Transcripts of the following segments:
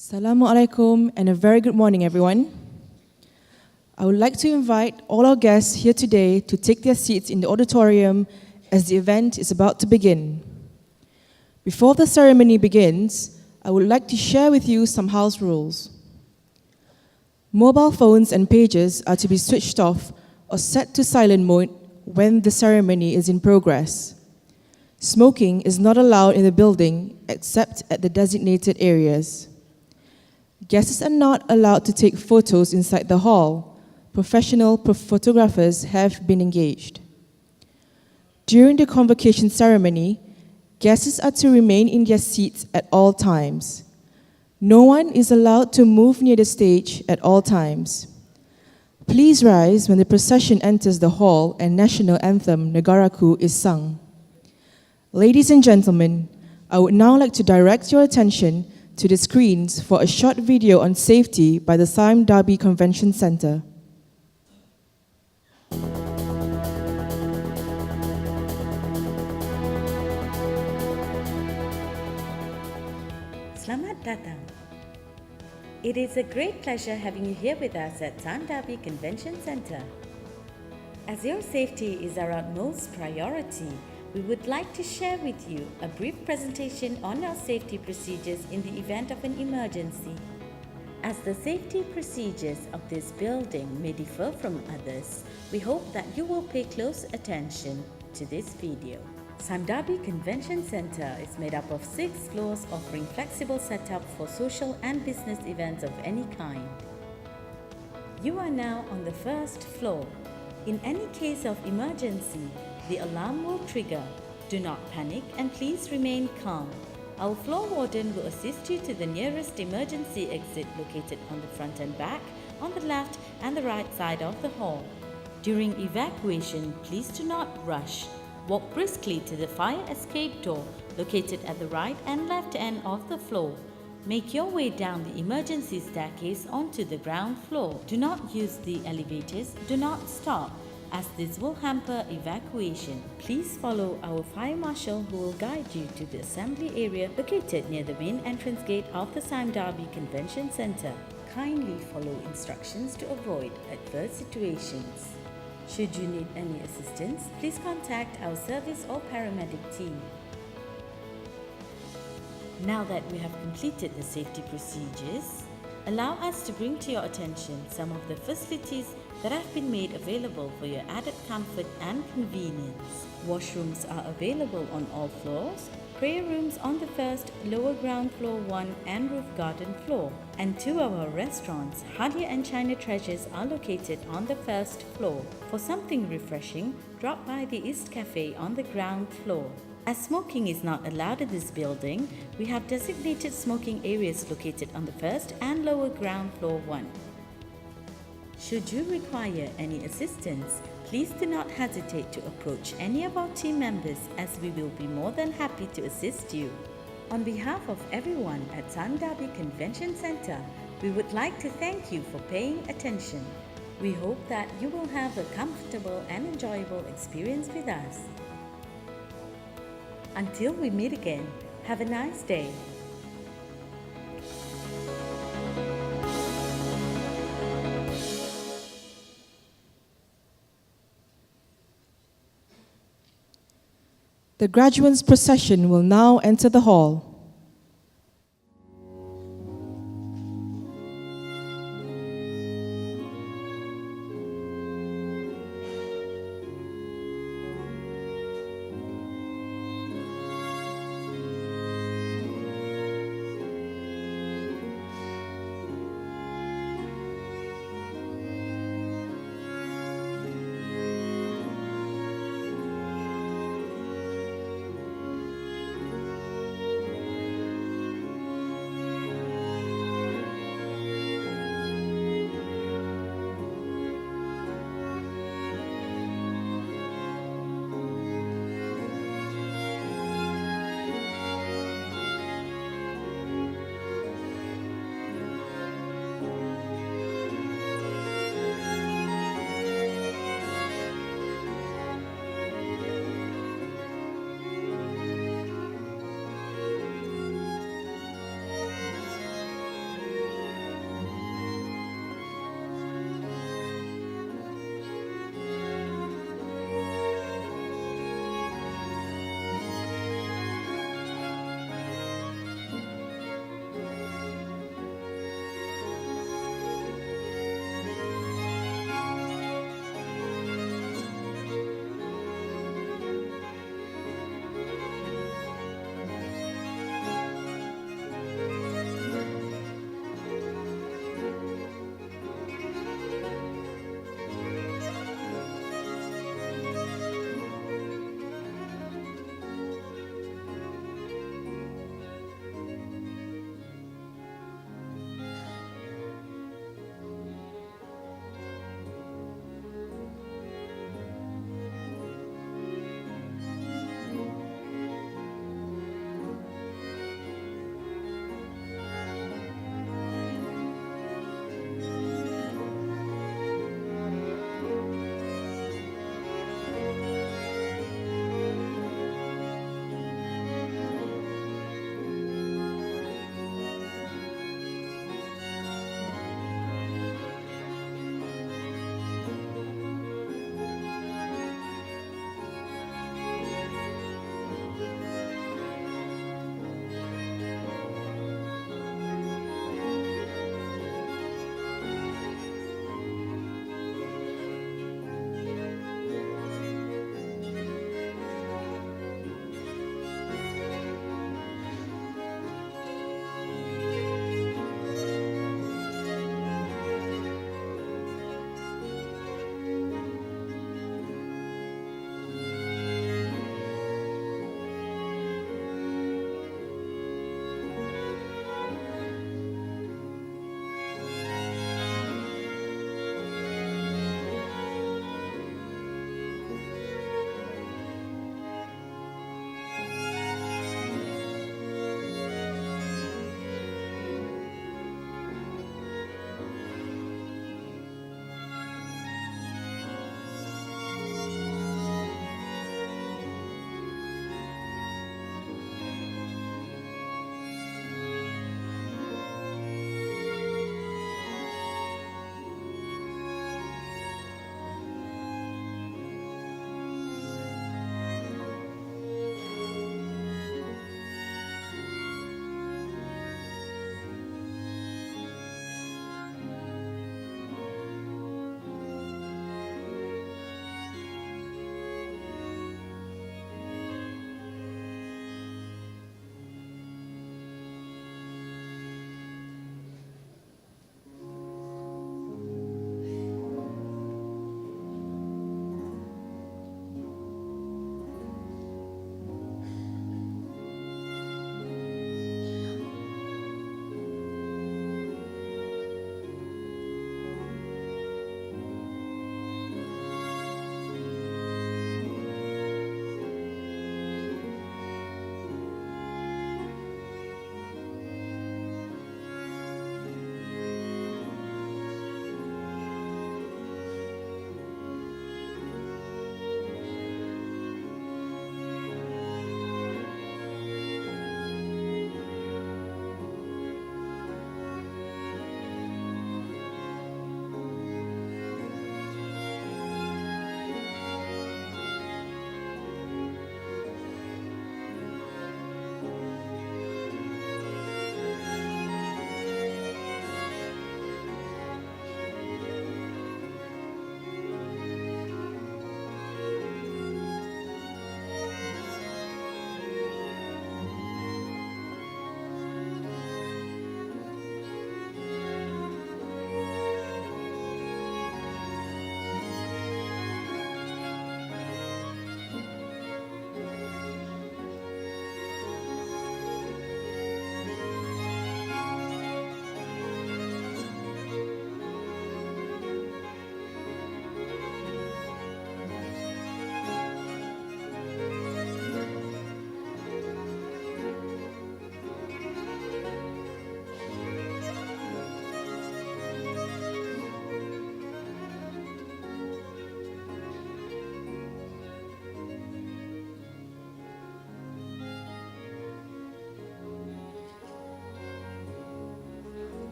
Assalamu alaikum and a very good morning, everyone. I would like to invite all our guests here today to take their seats in the auditorium as the event is about to begin. Before the ceremony begins, I would like to share with you some house rules. Mobile phones and pages are to be switched off or set to silent mode when the ceremony is in progress. Smoking is not allowed in the building except at the designated areas. Guests are not allowed to take photos inside the hall. Professional photographers have been engaged. During the convocation ceremony, guests are to remain in their seats at all times. No one is allowed to move near the stage at all times. Please rise when the procession enters the hall and national anthem Negaraku is sung. Ladies and gentlemen, I would now like to direct your attention to the screens for a short video on safety by the Sime Darby Convention Center. Selamat datang. It is a great pleasure having you here with us at Sime Darby Convention Center. As your safety is our utmost priority, we would like to share with you a brief presentation on our safety procedures in the event of an emergency. As the safety procedures of this building may differ from others, we hope that you will pay close attention to this video. Sime Darby Convention Center is made up of 6 floors offering flexible setup for social and business events of any kind. You are now on the first floor. In any case of emergency, the alarm will trigger. Do not panic and please remain calm. Our floor warden will assist you to the nearest emergency exit located on the front and back, on the left and the right side of the hall. During evacuation, please do not rush. Walk briskly to the fire escape door located at the right and left end of the floor. Make your way down the emergency staircase onto the ground floor. Do not use the elevators. Do not stop, as this will hamper evacuation. Please follow our fire marshal who will guide you to the assembly area located near the main entrance gate of the Sime Darby Convention Center. Kindly follow instructions to avoid adverse situations. Should you need any assistance, please contact our service or paramedic team. Now that we have completed the safety procedures, allow us to bring to your attention some of the facilities that have been made available for your added comfort and convenience. Washrooms are available on all floors, prayer rooms on the first, lower ground floor 1 and roof garden floor, and 2 of our restaurants, Hadia and China Treasures, are located on the first floor. For something refreshing, drop by the East Cafe on the ground floor. As smoking is not allowed in this building, we have designated smoking areas located on the first and lower ground floor 1. Should you require any assistance, please do not hesitate to approach any of our team members, as we will be more than happy to assist you. On behalf of everyone at Sime Darby Convention Center, we would like to thank you for paying attention. We hope that you will have a comfortable and enjoyable experience with us. Until we meet again, have a nice day. The graduates' procession will now enter the hall.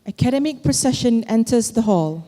Academic procession enters the hall.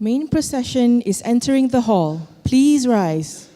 Main procession is entering the hall. Please rise.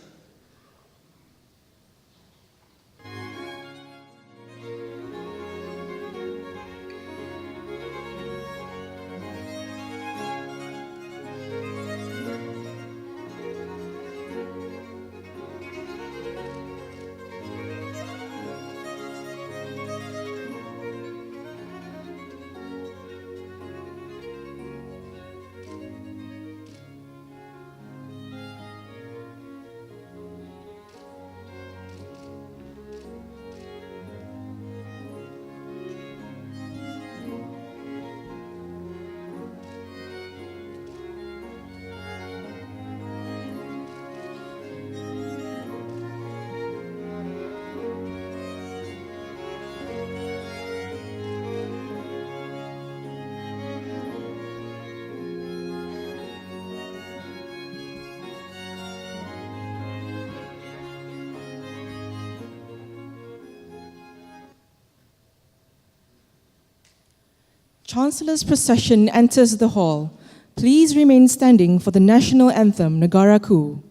Chancellor's procession enters the hall. Please remain standing for the national anthem, Negara Ku.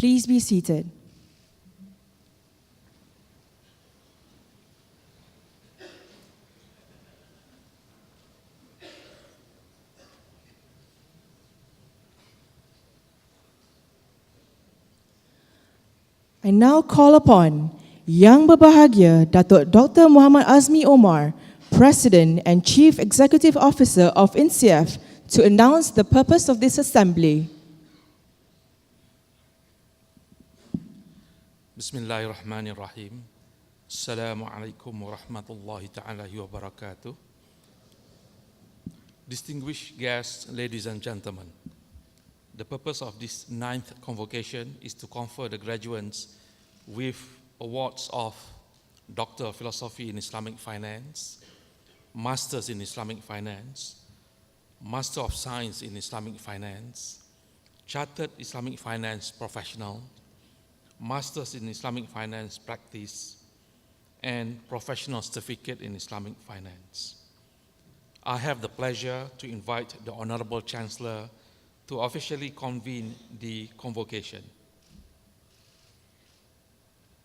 Please be seated. I now call upon Yang Berbahagia Datuk Dr. Muhammad Azmi Omar, President and Chief Executive Officer of INCEIF, to announce the purpose of this assembly. Bismillahirrahmanirrahim. Assalamu alaikum wa rahmatullahi ta'ala wa barakatuh. Distinguished guests, ladies and gentlemen, the purpose of this 9th convocation is to confer the graduates with awards of Doctor of Philosophy in Islamic Finance, Masters in Islamic Finance, Master of Science in Islamic Finance, Chartered Islamic Finance Professional, Masters in Islamic Finance Practice, and Professional Certificate in Islamic Finance. I have the pleasure to invite the Honorable Chancellor to officially convene the convocation.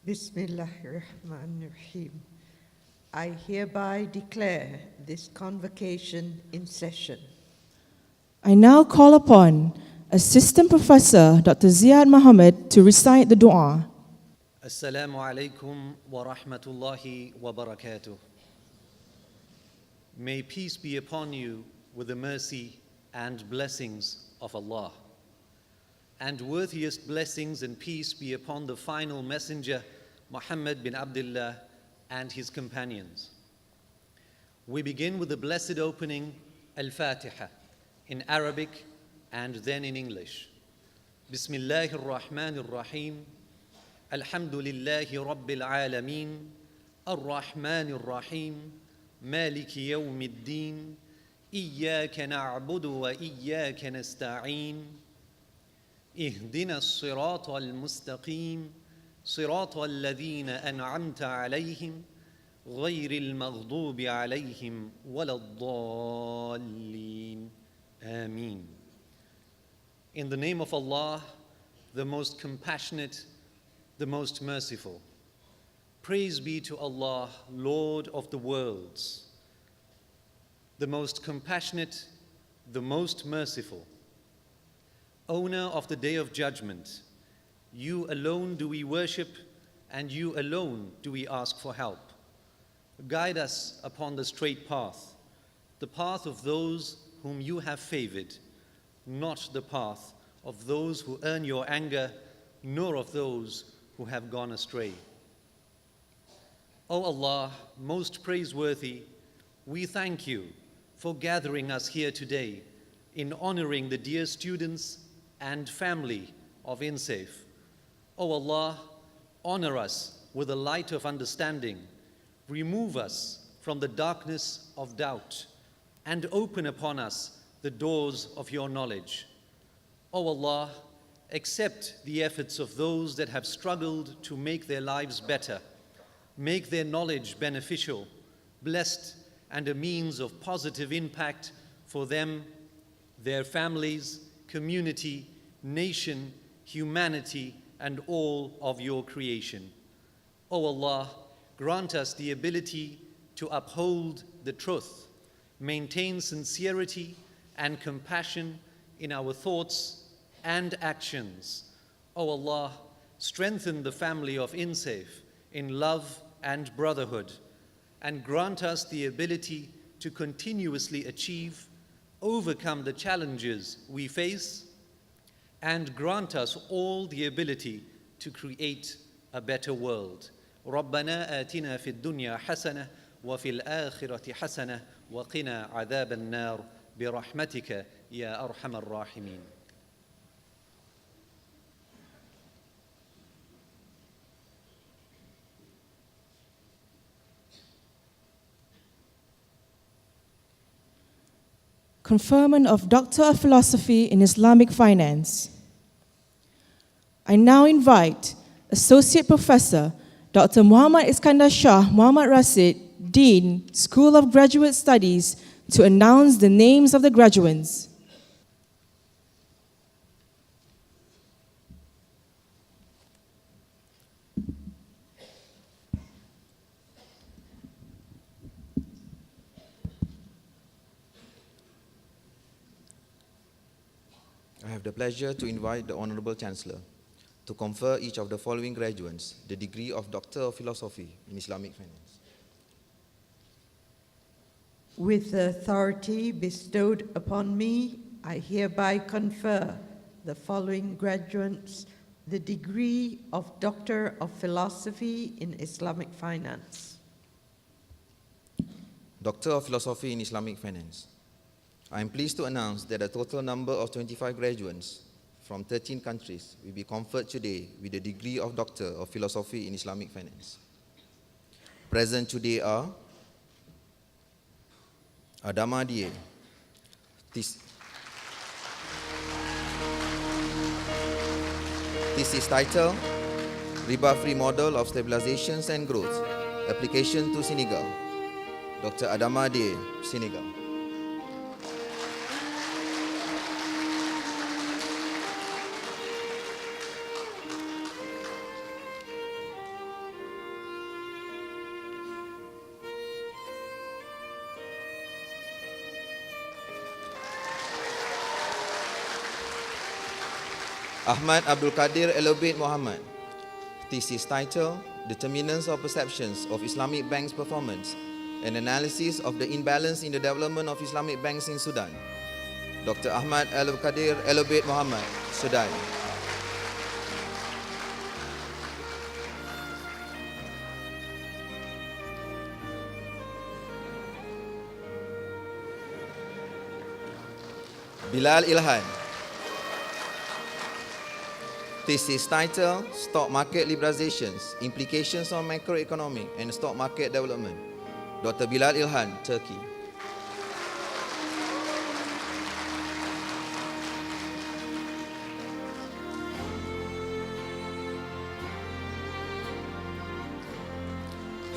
Bismillahirrahmanirrahim. I hereby declare this convocation in session. I now call upon Assistant Professor Dr. Ziad Mohammed to recite the dua. Assalamu alaikum wa rahmatullahi wa barakatuh. May peace be upon you with the mercy and blessings of Allah. And worthiest blessings and peace be upon the final messenger, Muhammad bin Abdullah, and his companions. We begin with the blessed opening, Al-Fatiha, in Arabic and then in English. Bismillahir Rahmanir Rahim. Alhamdulillahi Rabbil Alameen. Ar-Rahmanir Rahim. Maliki Yawmiddin. Iyyaka na'budu wa iyyaka nasta'in. Ihdina as-sirata al-mustaqim. صراط الذين أنعمت عليهم غير المغضوب عليهم ولا الضالين آمين. In the name of Allah, the most compassionate, the most merciful. Praise be to Allah, Lord of the worlds, the most compassionate, the most merciful, owner of the day of judgment. You alone do we worship, and you alone do we ask for help. Guide us upon the straight path, the path of those whom you have favored, not the path of those who earn your anger, nor of those who have gone astray. O Allah, most praiseworthy, we thank you for gathering us here today in honoring the dear students and family of INCEIF. O Allah, honor us with the light of understanding, remove us from the darkness of doubt, and open upon us the doors of your knowledge. O Allah, accept the efforts of those that have struggled to make their lives better, make their knowledge beneficial, blessed, and a means of positive impact for them, their families, community, nation, humanity, and all of your creation. O Allah, grant us the ability to uphold the truth, maintain sincerity and compassion in our thoughts and actions. O Allah, strengthen the family of INCEIF in love and brotherhood, and grant us the ability to continuously achieve, overcome the challenges we face, and grant us all the ability to create a better world. ربنا آتنا في الدنيا حسنة وفي الآخرة حسنة وقنا عذاب النار برحمتك يا أرحم الراحمين. Conferment of Doctor of Philosophy in Islamic Finance. I now invite Associate Professor Dr. Muhammad Iskandar Shah Muhammad Rasid, Dean, School of Graduate Studies, to announce the names of the graduates. I have the pleasure to invite the Honorable Chancellor to confer each of the following graduates the degree of Doctor of Philosophy in Islamic Finance. With the authority bestowed upon me, I hereby confer the following graduates the degree of Doctor of Philosophy in Islamic Finance. Doctor of Philosophy in Islamic Finance. I am pleased to announce that a total number of 25 graduates from 13 countries will be conferred today with the degree of Doctor of Philosophy in Islamic Finance. Present today are Adama Die, thesis title, Riba-Free Model of Stabilizations and Growth, Application to Senegal. Dr. Adama Die, Senegal. Ahmad Abdul Qadir Elobeit Muhammad. Thesis title, Determinants of Perceptions of Islamic Banks' Performance, an analysis of the imbalance in the development of Islamic banks in Sudan. Dr. Ahmad Abdul Qadir Elobeit Muhammad, Sudan. Bilal Ilhan. Thesis title, Stock Market Liberalizations, Implications on Macroeconomic and Stock Market Development. Dr. Bilal Ilhan, Turkey.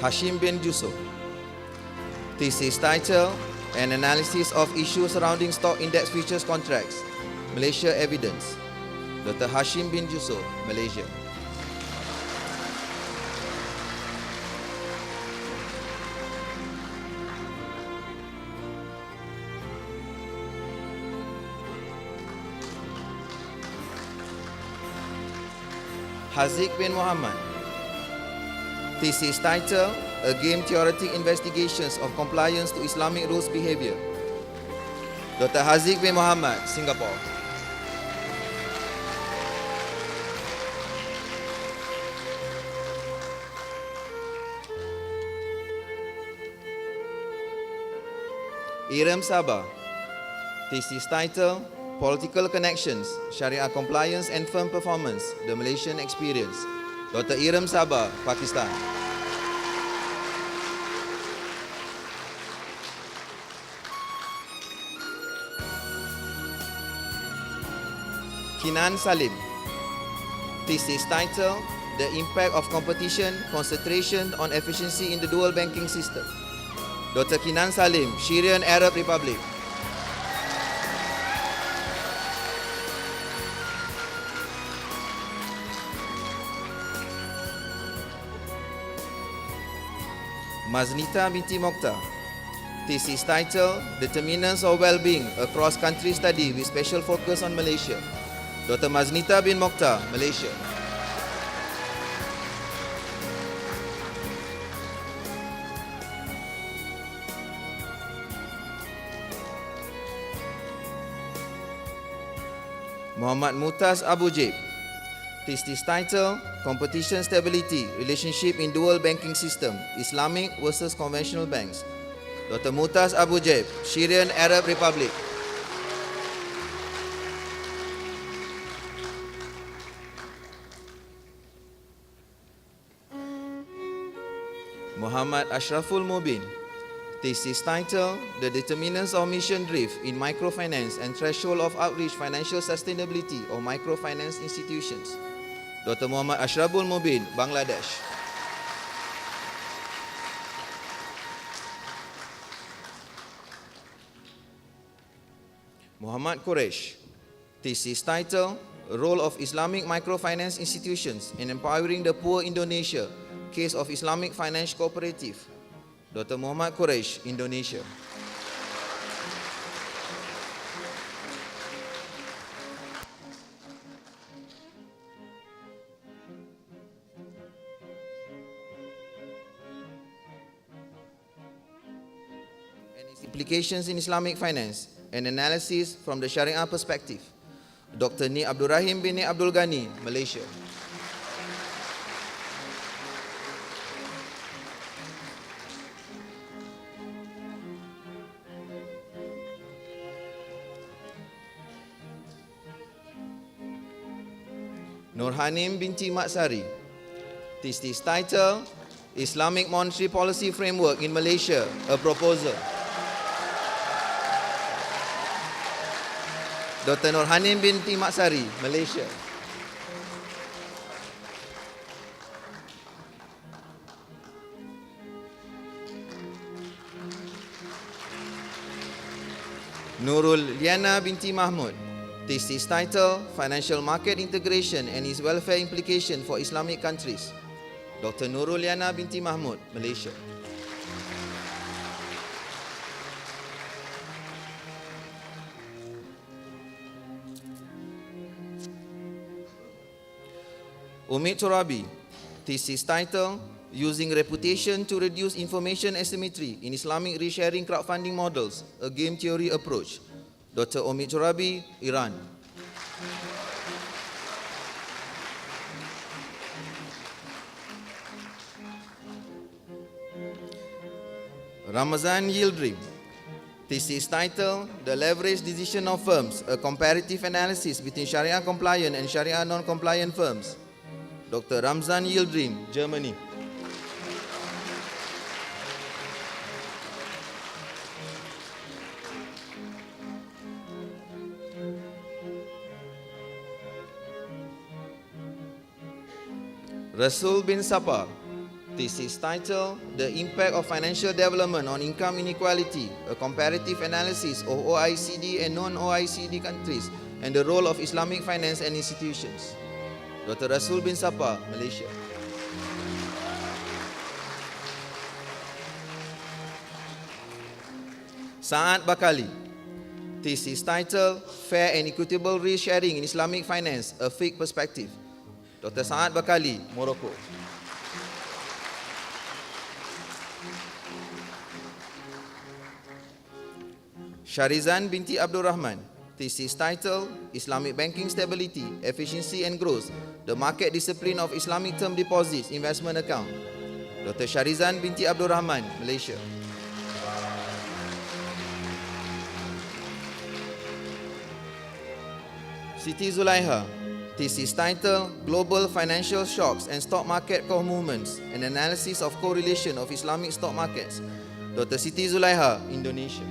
Hashim bin Yusuf. Thesis title, An Analysis of Issues Surrounding Stock Index Futures Contracts, Malaysia Evidence. Dr. Hashim bin Yusuf, Malaysia. Haziq bin Muhammad. Thesis title, A Game Theoretic Investigations of Compliance to Islamic Rules Behavior. Dr. Haziq bin Muhammad, Singapore. Iram Sabah. Thesis title, Political Connections, Sharia Compliance and Firm Performance, The Malaysian Experience. Dr. Iram Sabah, Pakistan. Kinan Salim. Thesis title, The Impact of Competition, Concentration on Efficiency in the Dual Banking System. Dr. Kinan Salim, Syrian Arab Republic. Maznita binti Mokhtar. Thesis title, Determinants of Well-Being, a Cross-Country Study with Special Focus on Malaysia. Dr. Maznita bin Mokhtar, Malaysia. Muhammad Mutaz Abu Jaib. Thesis title, Competition Stability, Relationship in Dual Banking System, Islamic versus Conventional Banks. Dr. Mutaz Abu Jaib, Syrian Arab Republic. Muhammad Ashraful Mubin. Thesis title, The Determinants of Mission Drift in Microfinance and Threshold of Outreach Financial Sustainability of Microfinance Institutions. Dr. Muhammad Ashraful Mubin, Bangladesh. Muhammad Quresh. Thesis title, Role of Islamic Microfinance Institutions in Empowering the Poor Indonesia, Case of Islamic Finance Cooperative. Dr. Muhammad Quresh, Indonesia. Implications in Islamic Finance, and Analysis from the Sharia Perspective. Dr. Ni Abdul Rahim bin Ni Abdul Ghani, Malaysia. Nurhanim binti Matsari. Thesis title, Islamic Monetary Policy Framework in Malaysia, a Proposal. Dr. Nurhanim binti Matsari, Malaysia. Nurul Liana binti Mahmud. Thesis title, Financial Market Integration and its Welfare Implication for Islamic Countries. Dr. Nurul Liana binti Mahmud, Malaysia. Umid Torabi. Thesis title, Using Reputation to Reduce Information Asymmetry in Islamic Resharing Crowdfunding Models, a Game Theory Approach. Dr. Umid Torabi, Iran. Ramazan Yildirim. Thesis title, The Leverage Decision of Firms, a Comparative Analysis between Sharia Compliant and Sharia Non-Compliant Firms. Dr. Ramzan Yildirim, Germany. Rasul bin Sapar. Thesis title, The Impact of Financial Development on Income Inequality, a Comparative Analysis of OECD and Non-OECD Countries and the Role of Islamic Finance and Institutions. Dr. Rasul bin Sapar, Malaysia. Saad Bakali. Thesis title, Fair and Equitable Risk Sharing in Islamic Finance, a Fiqh Perspective. Dr. Saad Bakali, Morocco. Sharizan binti Abdul Rahman. Thesis title, Islamic Banking Stability, Efficiency and Growth, the Market Discipline of Islamic Term Deposits Investment Account. Dr. Sharizan binti Abdul Rahman, Malaysia. Siti Zulaiha. Thesis title, Global Financial Shocks and Stock Market Movements, an Analysis of Correlation of Islamic Stock Markets. Dr. Siti Zulaiha, Indonesia.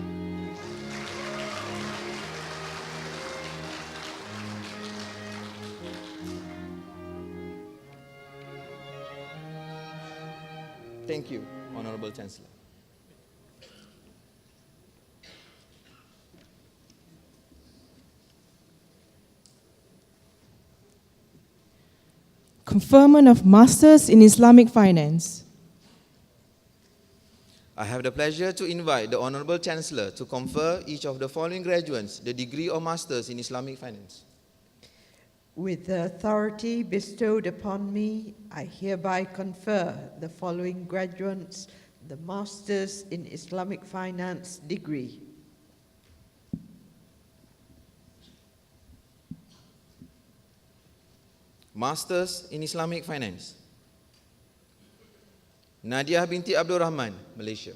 Thank you, Honorable Chancellor. Conferment of Masters in Islamic Finance. I have the pleasure to invite the Honorable Chancellor to confer each of the following graduates the degree of Masters in Islamic Finance. With the authority bestowed upon me, I hereby confer the following graduates the Masters in Islamic Finance degree. Masters in Islamic Finance. Nadia binti Abdul Rahman, Malaysia.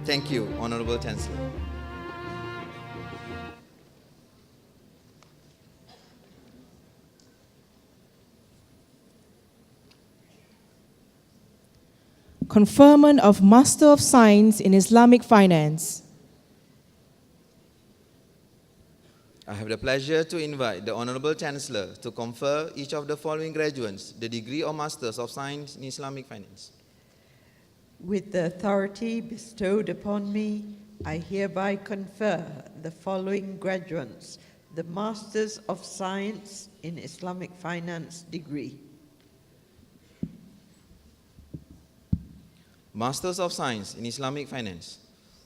Thank you, Honorable Chancellor. Conferment of Master of Science in Islamic Finance. I have the pleasure to invite the Honorable Chancellor to confer each of the following graduates the degree of Masters of Science in Islamic Finance. With the authority bestowed upon me, I hereby confer the following graduates the Masters of Science in Islamic Finance degree. Masters of Science in Islamic Finance.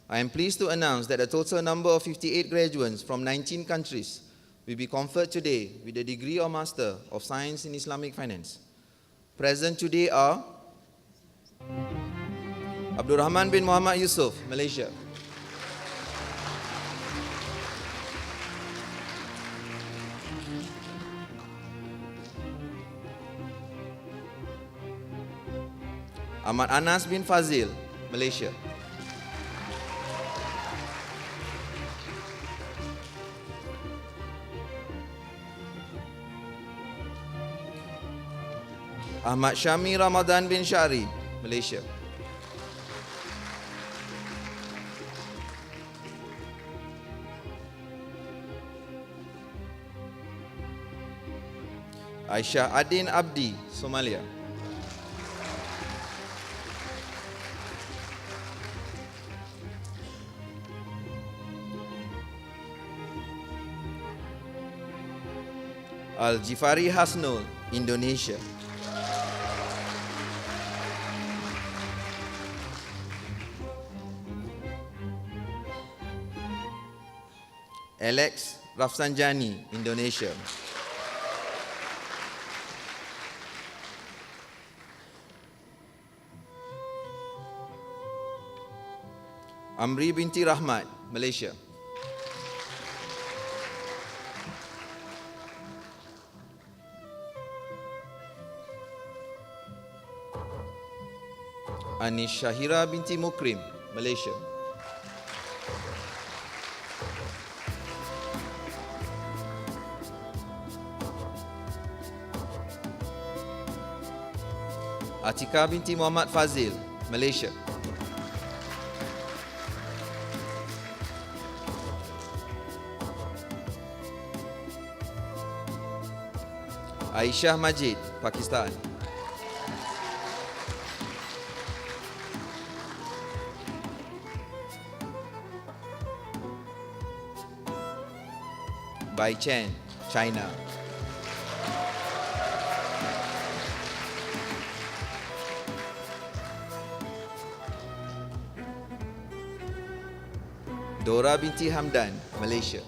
I am pleased to announce that a total number of 58 graduates from 19 countries will be conferred today with the degree of Master of Science in Islamic Finance. Present today are Abdul Rahman bin Muhammad Yusof, Malaysia. Ahmad Anas bin Fazil, Malaysia. Ahmad Syami Ramadan bin Syari, Malaysia. Aisyah Adin Abdi, Somalia. Al-Jifari Hasnul, Indonesia. Alex Rafsanjani, Indonesia. Amri binti Rahmat, Malaysia. Anis Syahira binti Mukrim, Malaysia. Atika binti Muhammad Fazil, Malaysia. Aisyah Majid, Pakistan. Bai Chen, China. Dora binti Hamdan, Malaysia.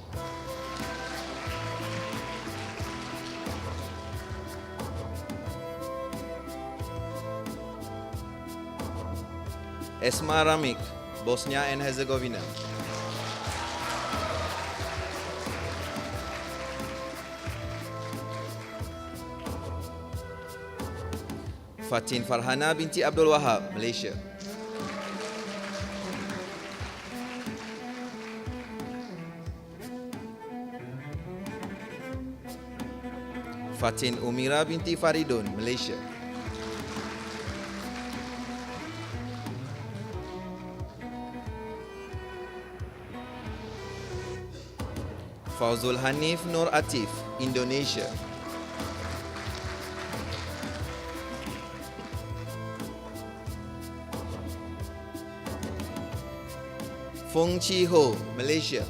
Esma Ramik, Bosnia and Herzegovina. Fatin Farhana binti Abdul Wahab, Malaysia. Fatin Umira binti Faridun, Malaysia. Fauzul Hanif Nur Atif, Indonesia. Fung Chi Ho, Malaysia.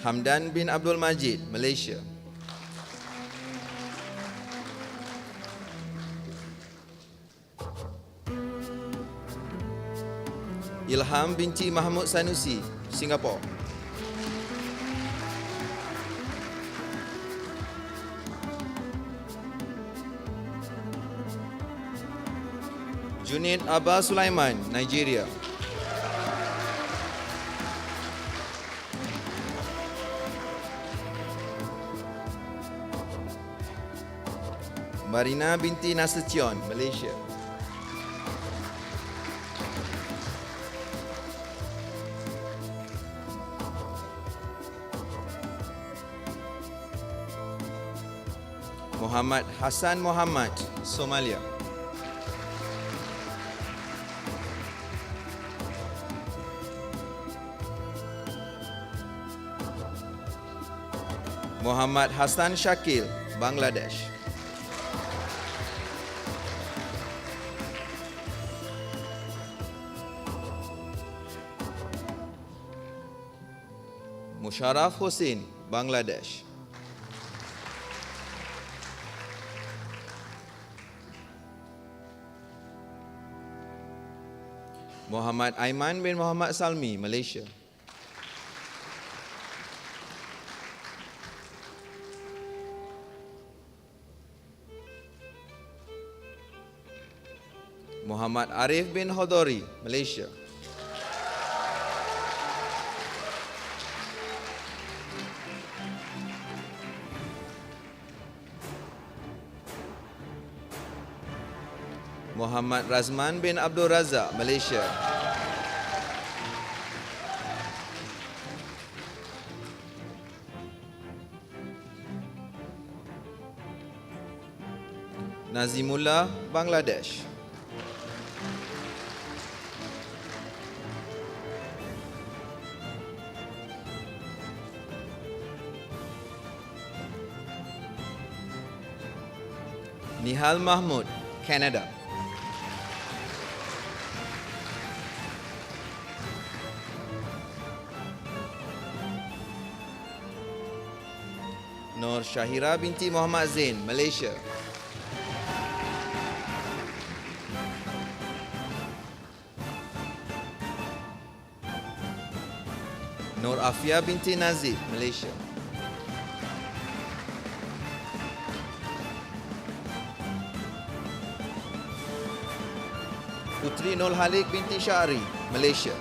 Hamdan bin Abdul Majid, Malaysia. Ilham binti Mahmud Sanusi, Singapore. Junaid Abba Sulaiman, Nigeria. Marina binti Nasution, Malaysia. Muhammad Hassan Muhammad, Somalia. Muhammad Hassan Shakil, Bangladesh. Musharraf Hossain, Bangladesh. Muhammad Aiman bin Muhammad Salmi, Malaysia. Muhammad Arif bin Hodori, Malaysia. Muhammad Razman bin Abdul Razak, Malaysia. Nazimullah, Bangladesh. Nihal Mahmud, Canada. Nur Syahira binti Muhammad Zain, Malaysia. Nur Afia binti Nazib, Malaysia. Putri Nur Halik binti Syari, Malaysia.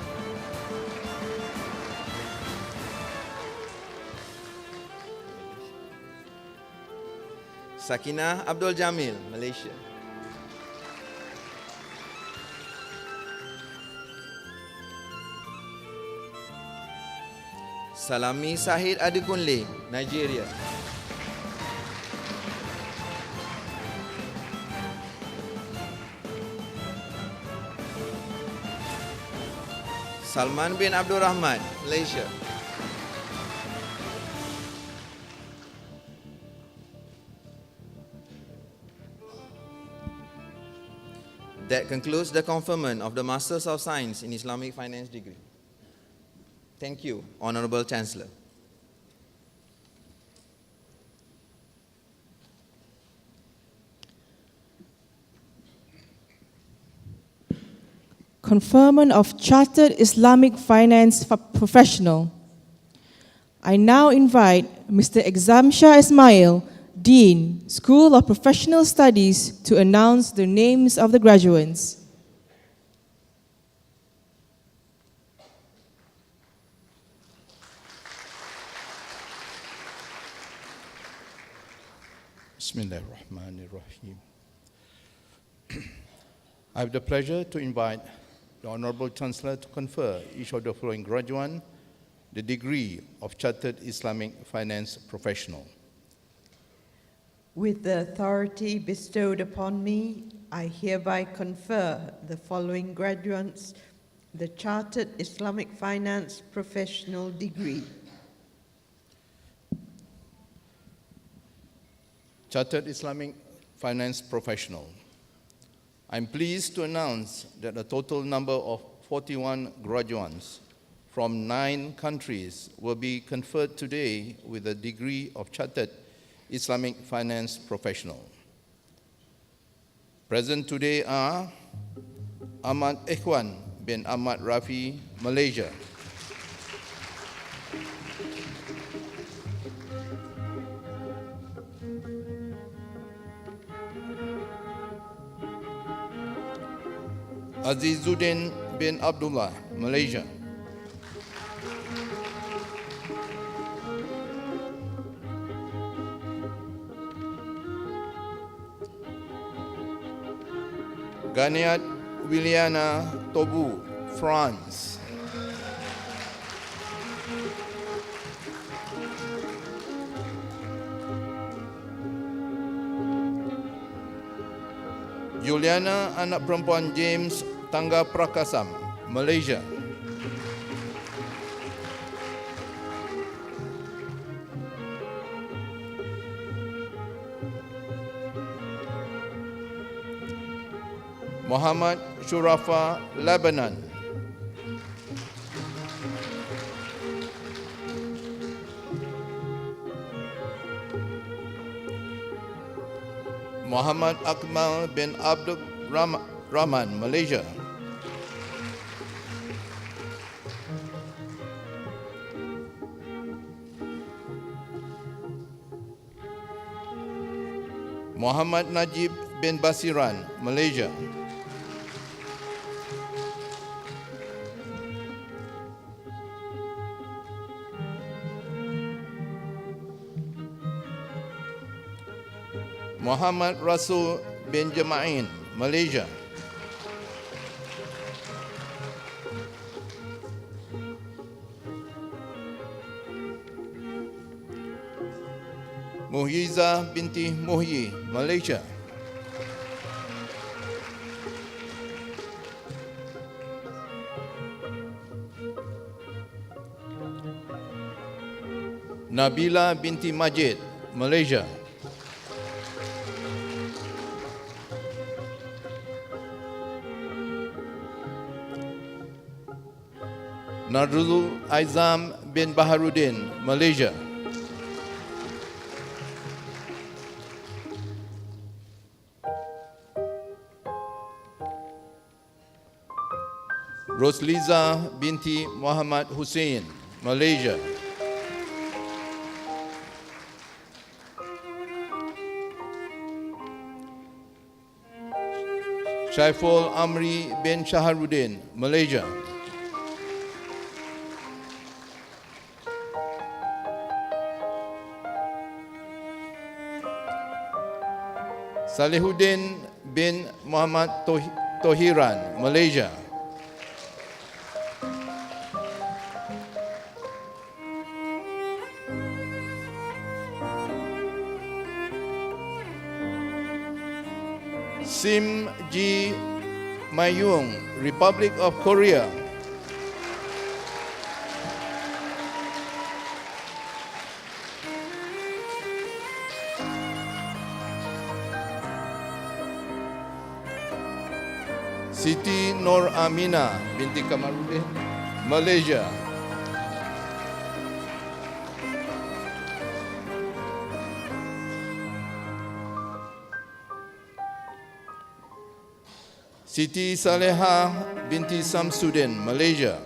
Sakinah Abdul Jamil, Malaysia. Salami Sahid Adekunle, Nigeria. Salman bin Abdul Rahman, Malaysia. That concludes the conferment of the Masters of Science in Islamic Finance degree. Thank you, Honorable Chancellor. Conferment of Chartered Islamic Finance Professional. I now invite Mr. Exam Shah Ismail, Dean, School of Professional Studies, to announce the names of the graduates. Bismillahirrahmanirrahim. I have the pleasure to invite the Honorable Chancellor to confer each of the following graduates the degree of Chartered Islamic Finance Professional. With the authority bestowed upon me, I hereby confer the following graduates the Chartered Islamic Finance Professional degree. Chartered Islamic Finance Professional. I'm pleased to announce that a total number of 41 graduates from 9 countries will be conferred today with the degree of Chartered Islamic Finance Professional. Present today are Ahmad Ikhwan bin Ahmad Rafi, Malaysia. Azizuddin bin Abdullah, Malaysia. Ganiat Williana Tobu, France. Juliana anak perempuan James Tangga Prakasam, Malaysia. Muhammad Shurafa, Lebanon. Muhammad Akmal bin Abdul Rahman, Malaysia. Muhammad Najib bin Basiran, Malaysia. Muhammad Rasul bin Jamain, Malaysia. Muhyiza binti Muhyi, Malaysia. Nabila binti Majid, Malaysia. Nadrul Aizam bin Baharudin, Malaysia. Rosliza binti Muhammad Hussein, Malaysia. Syaiful Amri bin Shaharuddin, Malaysia. Salihuddin bin Muhammad Tohiran, Malaysia. Sim Ji Mayung, Republic of Korea. Siti Nur Amina binti Kamaruddin, Malaysia. Siti Saleha binti Samsudin, Malaysia.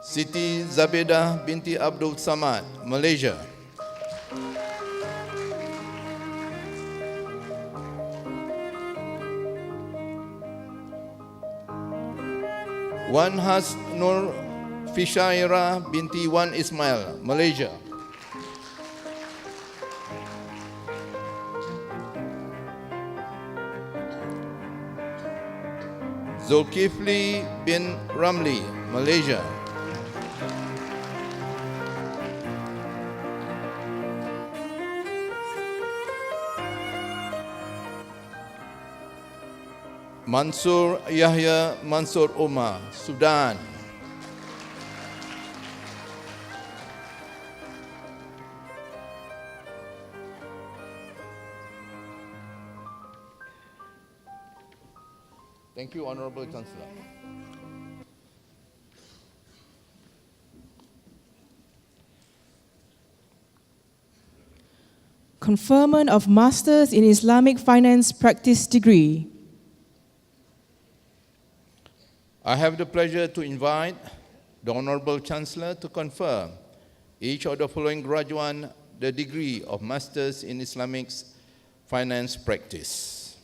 Siti Zabedah binti Abdul Samad, Malaysia. Wan Has Nur Fishaira binti Wan Ismail, Malaysia. Zulkifli bin Ramli, Malaysia. Mansur Yahya Mansur Umar, Sudan. Thank you, Honorable Chancellor. Conferment of Masters in Islamic Finance Practice degree. I have the pleasure to invite the Honorable Chancellor to confer each of the following graduates the degree of Masters in Islamic Finance Practice.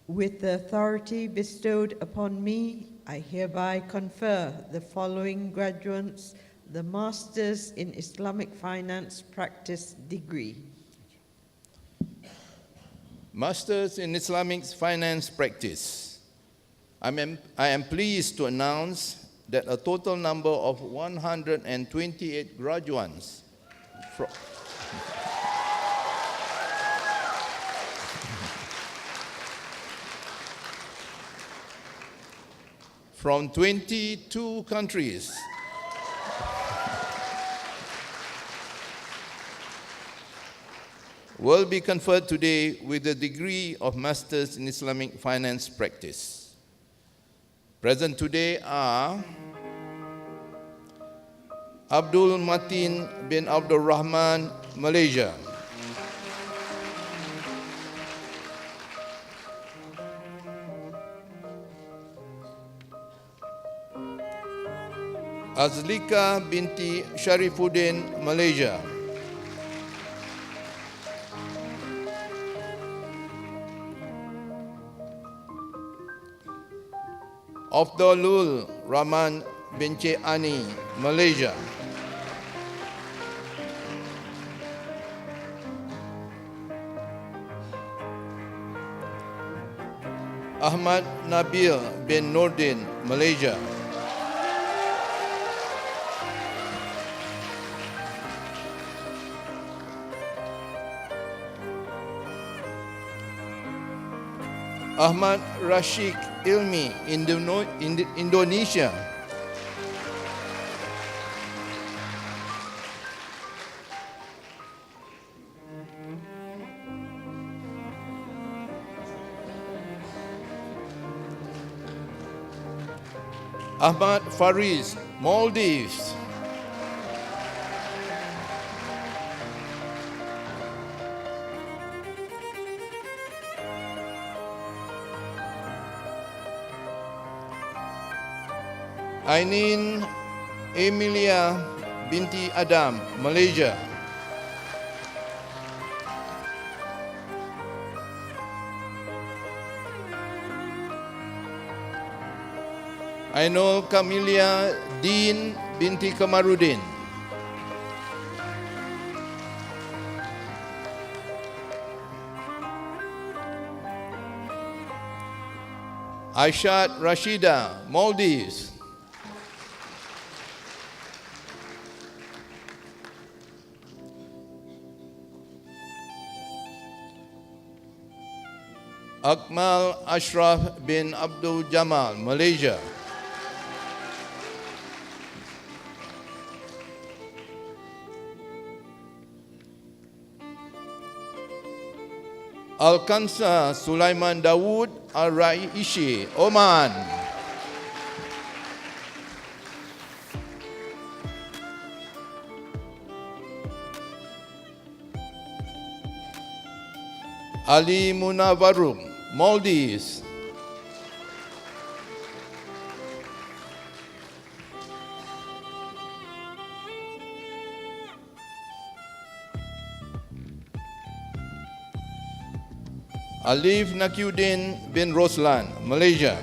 With the authority bestowed upon me, I hereby confer the following graduates the Masters in Islamic Finance Practice degree. Masters in Islamic Finance Practice. I am pleased to announce that a total number of 128 graduates from 22 countries will be conferred today with the degree of Masters in Islamic Finance Practice. Present today are Abdul Matin bin Abdul Rahman, Malaysia. Azlika binti Sharifuddin, Malaysia. Afdalul Rahman binti Ani, Malaysia. Ahmad Nabil bin Nordin, Malaysia. Ahmad Rashid Ilmi, Indonesia. Ahmad Faris, Maldives. Ainin Emilia binti Adam, Malaysia. Ainul Kamilia Din binti Kamarudin. Aishat Rashida, Maldives. Akmal Ashraf bin Abdul Jamal, Malaysia. Alkansa Sulaiman Dawood Al-Raishi, Oman. Ali Munavarum, Maldives. Alif Nakiuddin bin Roslan, Malaysia.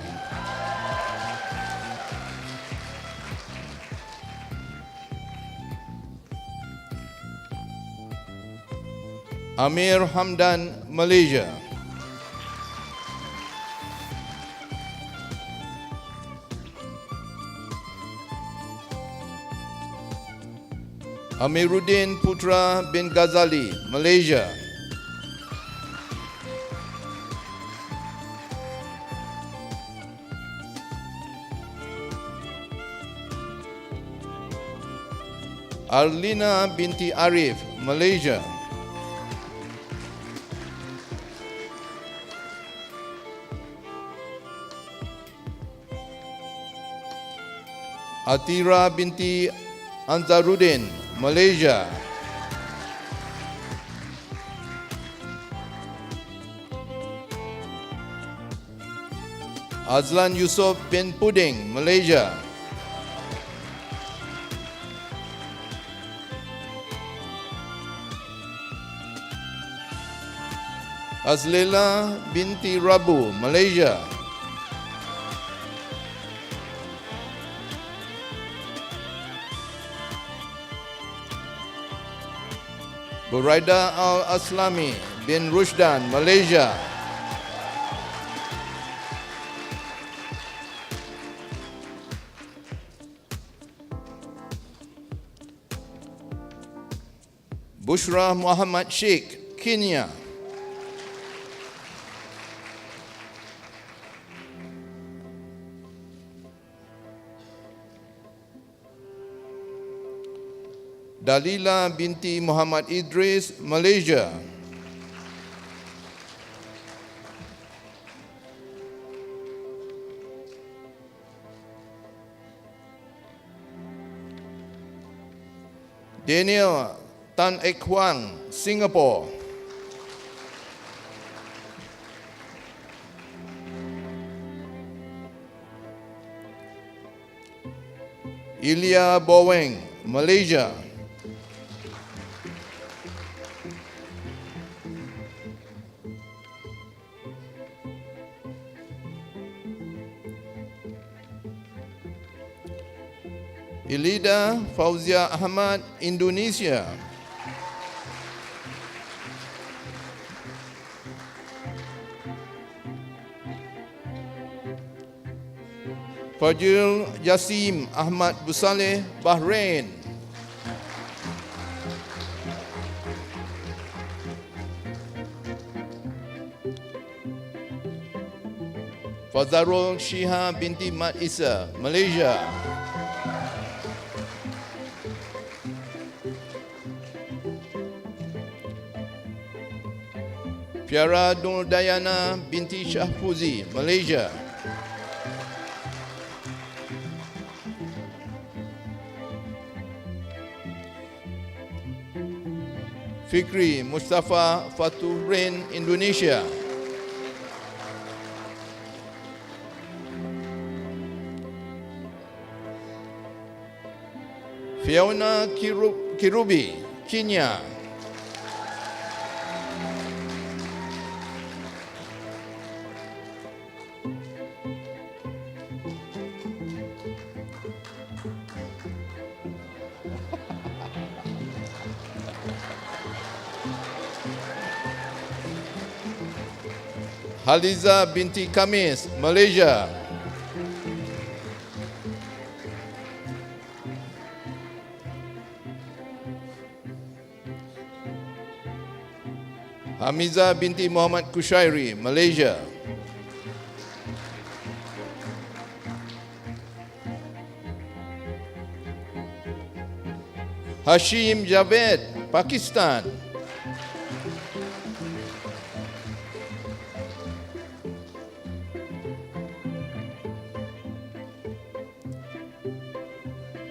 Amir Hamdan, Malaysia. Amiruddin Putra bin Ghazali, Malaysia. Arlina binti Arif, Malaysia. Atira binti Anzaruddin, Malaysia. Azlan Yusof bin Puding, Malaysia. Azlela binti Rabu, Malaysia. Buraida Al-Aslami bin Rushdan, Malaysia. Bushra Muhammad Sheikh, Kenya. Dalila binti Muhammad Idris, Malaysia. Daniel Tan Ek Huang, Singapore. Ilya Boweng, Malaysia. Ilida Fauzia Ahmad, Indonesia. Fajil Yasim Ahmad Busaleh, Bahrain. Fazarul Shiha binti Mat Isa, Malaysia. Fiara Nur Dayana binti Syahfuzi, Malaysia. Fikri Mustafa Faturin, Indonesia. Fiona Kirubi, Kenya. Haliza binti Kamis, Malaysia. Hamiza binti Muhammad Kushairi, Malaysia. Hashim Javed, Pakistan.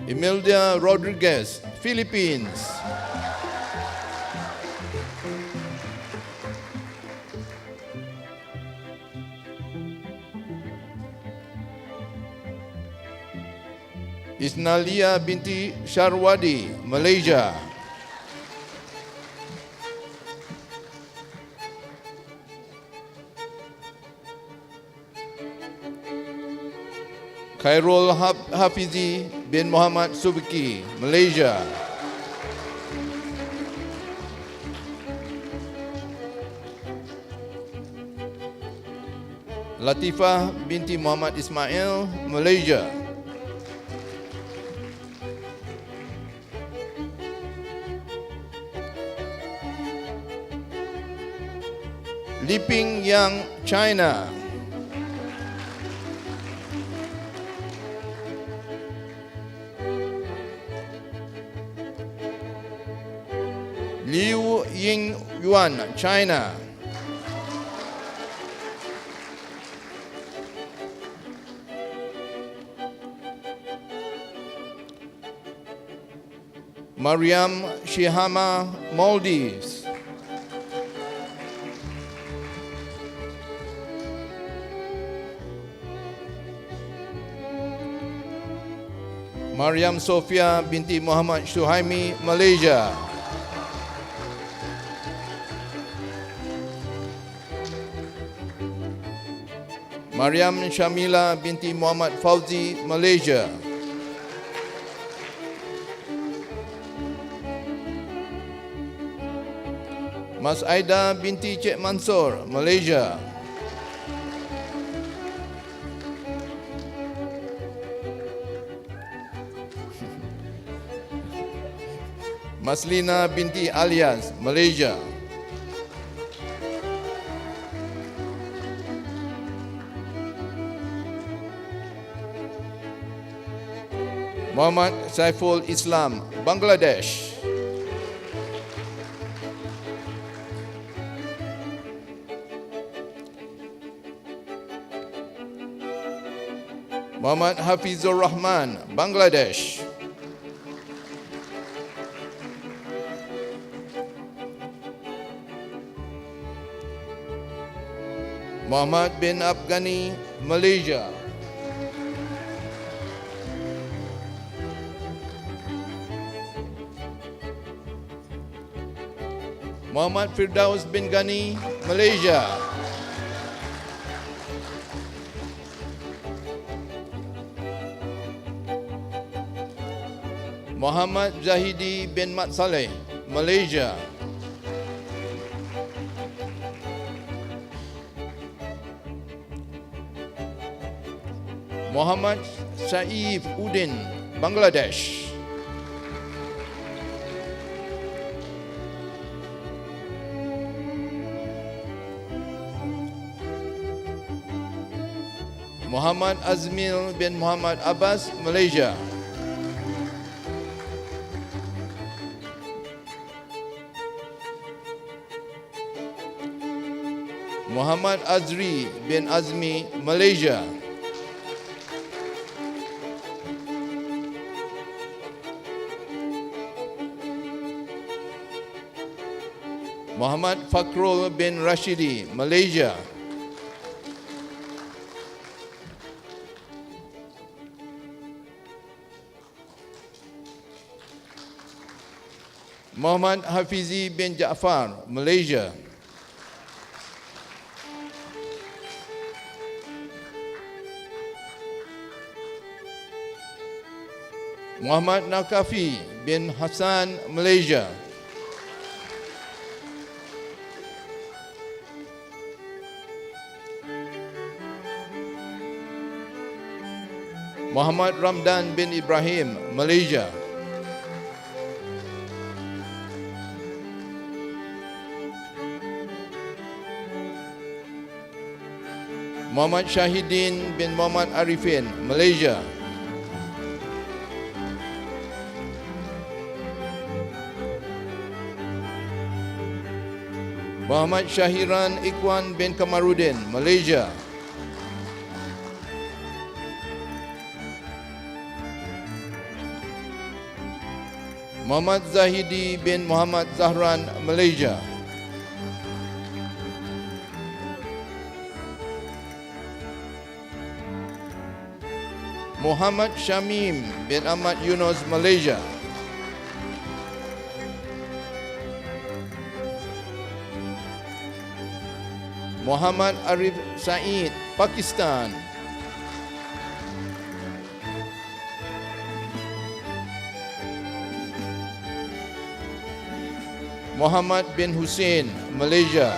Imelda Rodriguez, Philippines. Isnalia binti Sharwadi, Malaysia. Khairul Hafizi bin Muhammad Subki, Malaysia. Latifah binti Muhammad Ismail, Malaysia. Liping Yang, China. Liu Ying Yuan, China. Mariam Shihama, Maldives. Mariam Sofia binti Muhammad Shuhaimi, Malaysia. Mariam Shamila binti Muhammad Fauzi, Malaysia. Mas Aida binti Cik Mansur, Malaysia. Maslina binti Alias, Malaysia. Muhammad Saiful Islam, Bangladesh. Muhammad Hafizur Rahman, Bangladesh. Muhammad bin Afghani, Malaysia. Muhammad Firdaus bin Ghani, Malaysia. Muhammad Zahidi bin Mat Saleh, Malaysia. Muhammad Saif Udin, Bangladesh. Muhammad Azmil bin Muhammad Abbas, Malaysia. Muhammad Azri bin Azmi, Malaysia. Muhammad Fakrul bin Rashidi, Malaysia. Muhammad Hafizi bin Jaafar, Malaysia. Muhammad Nakafi bin Hassan, Malaysia. Muhammad Ramdan bin Ibrahim, Malaysia. Muhammad Shahidin bin Muhammad Arifin, Malaysia. Muhammad Syahiran Ikwan bin Kamarudin, Malaysia. Muhammad Zahidi bin Muhammad Zahran, Malaysia. Muhammad Shamim bin Ahmad Yunus, Malaysia. Muhammad Arif Said, Pakistan. Muhammad bin Hussein, Malaysia.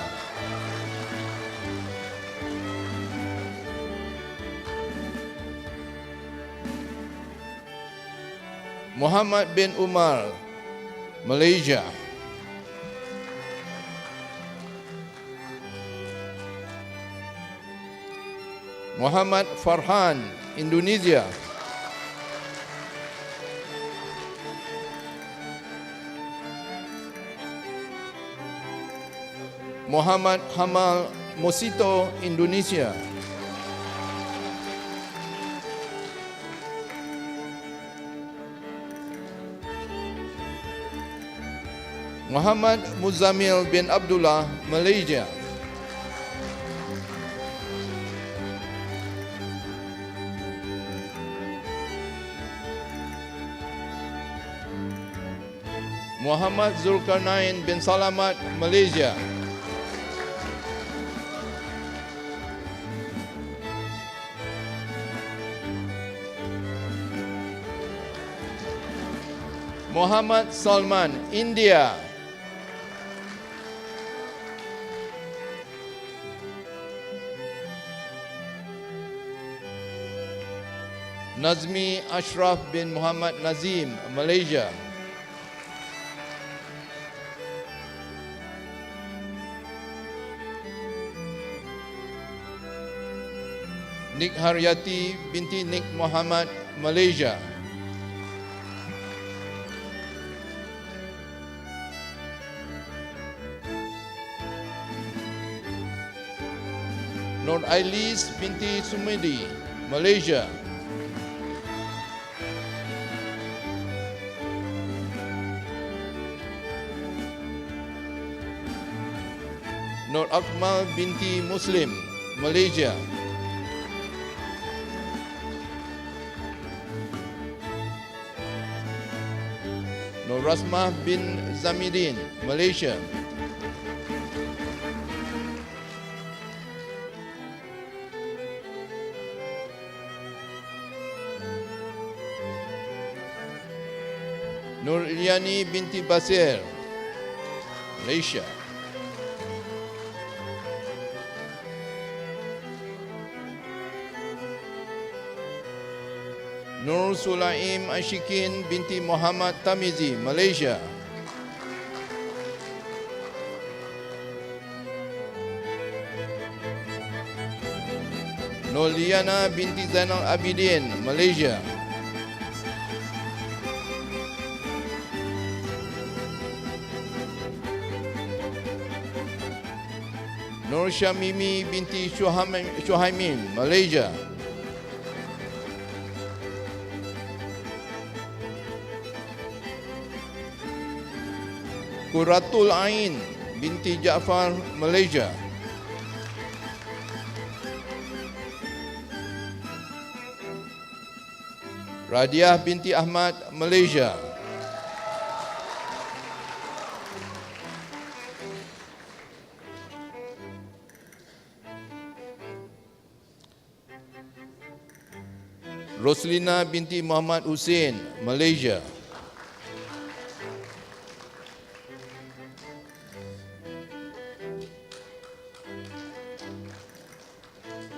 Muhammad bin Umar, Malaysia. Muhammad Farhan, Indonesia. Muhammad Hamal Mosito, Indonesia. Muhammad Muzamil bin Abdullah, Malaysia. Muhammad Zulkarnain bin Salamat, Malaysia. Muhammad Salman, India. Nazmi Ashraf bin Muhammad Nazim, Malaysia. Nik Haryati binti Nik Muhammad, Malaysia. Nur Ailis binti Sumedi, Malaysia. Nur Akmal binti Muslim, Malaysia. Nur Rasmah bin Zamidin, Malaysia. Nuriani binti Basir, Malaysia. Nur Sulaim Ashikin binti Muhammad Tamizi, Malaysia. Noliana binti Zainal Abidin, Malaysia. Nur Syamimi binti Syuhaimin, Malaysia. Quratul Ain binti Jaafar, Malaysia. Radiah binti Ahmad, Malaysia. Roslina binti Muhammad Hussein, Malaysia.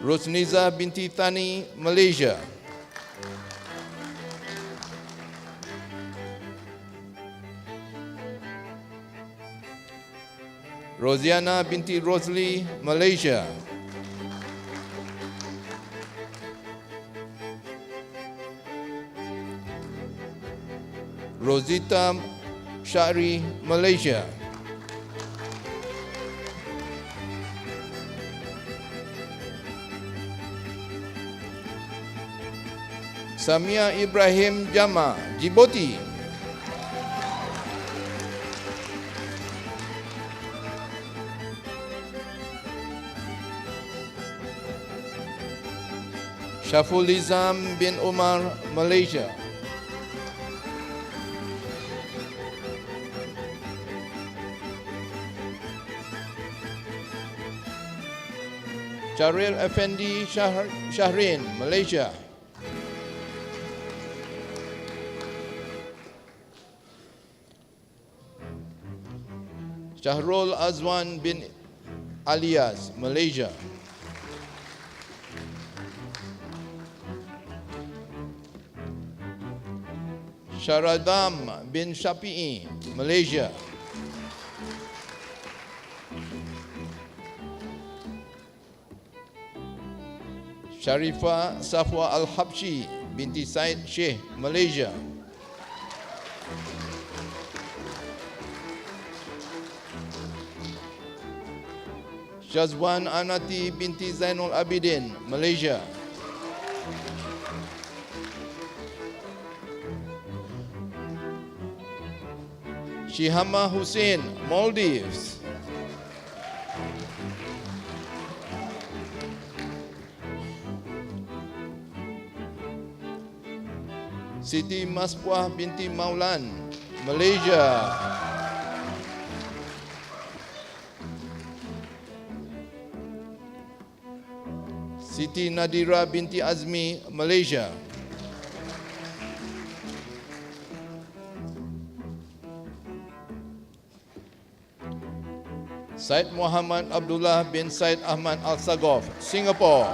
Rosniza binti Thani, Malaysia. Rosiana binti Rosli, Malaysia. Rosita Syari, Malaysia. Samia Ibrahim Jama, Djibouti. Syaful Izam bin Umar, Malaysia. Syaril Effendi Syahrin, Malaysia. Syahrul Azwan bin Alias, Malaysia. Syaradam bin Syafi'i, Malaysia. Sharifah Safwa Al-Habshi binti Said Sheikh, Malaysia. Syazwan Anati binti Zainul Abidin, Malaysia. Shihama Hussein, Maldives. Siti Maspuah binti Maulan, Malaysia. Siti Nadira binti Azmi, Malaysia. Said Muhammad Abdullah bin Said Ahmad Al-Sagoff, Singapore.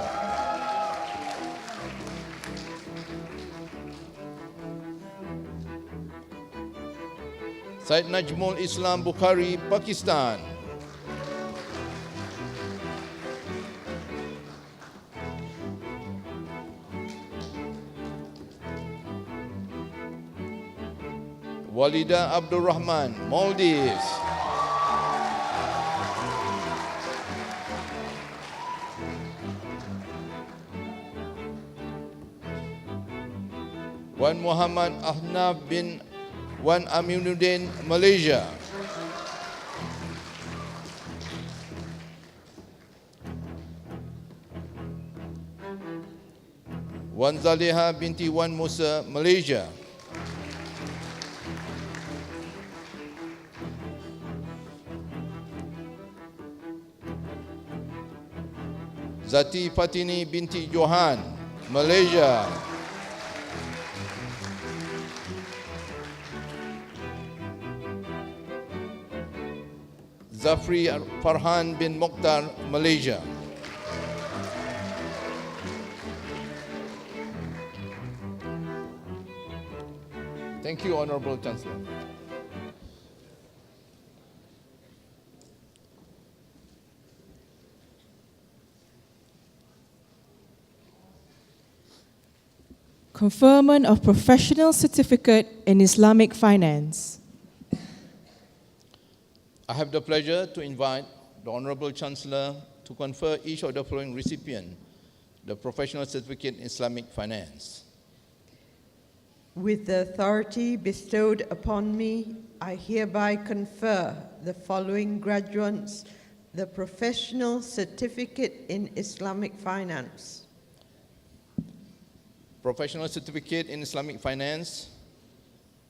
Said Najmul Islam Bukhari, Pakistan. Walida Abdul Rahman, Maldives. Wan Muhammad Ahnaf bin Wan Aminuddin, Malaysia. Wan Zaliha binti Wan Musa, Malaysia. Zati Fatini binti Johan, Malaysia. Zafri Farhan bin Mokhtar, Malaysia. Thank you, Honorable Chancellor. Conferment of Professional Certificate in Islamic Finance. I have the pleasure to invite the Honorable Chancellor to confer each of the following recipient the Professional Certificate in Islamic Finance. With the authority bestowed upon me, I hereby confer the following graduates the Professional Certificate in Islamic Finance. Professional Certificate in Islamic Finance.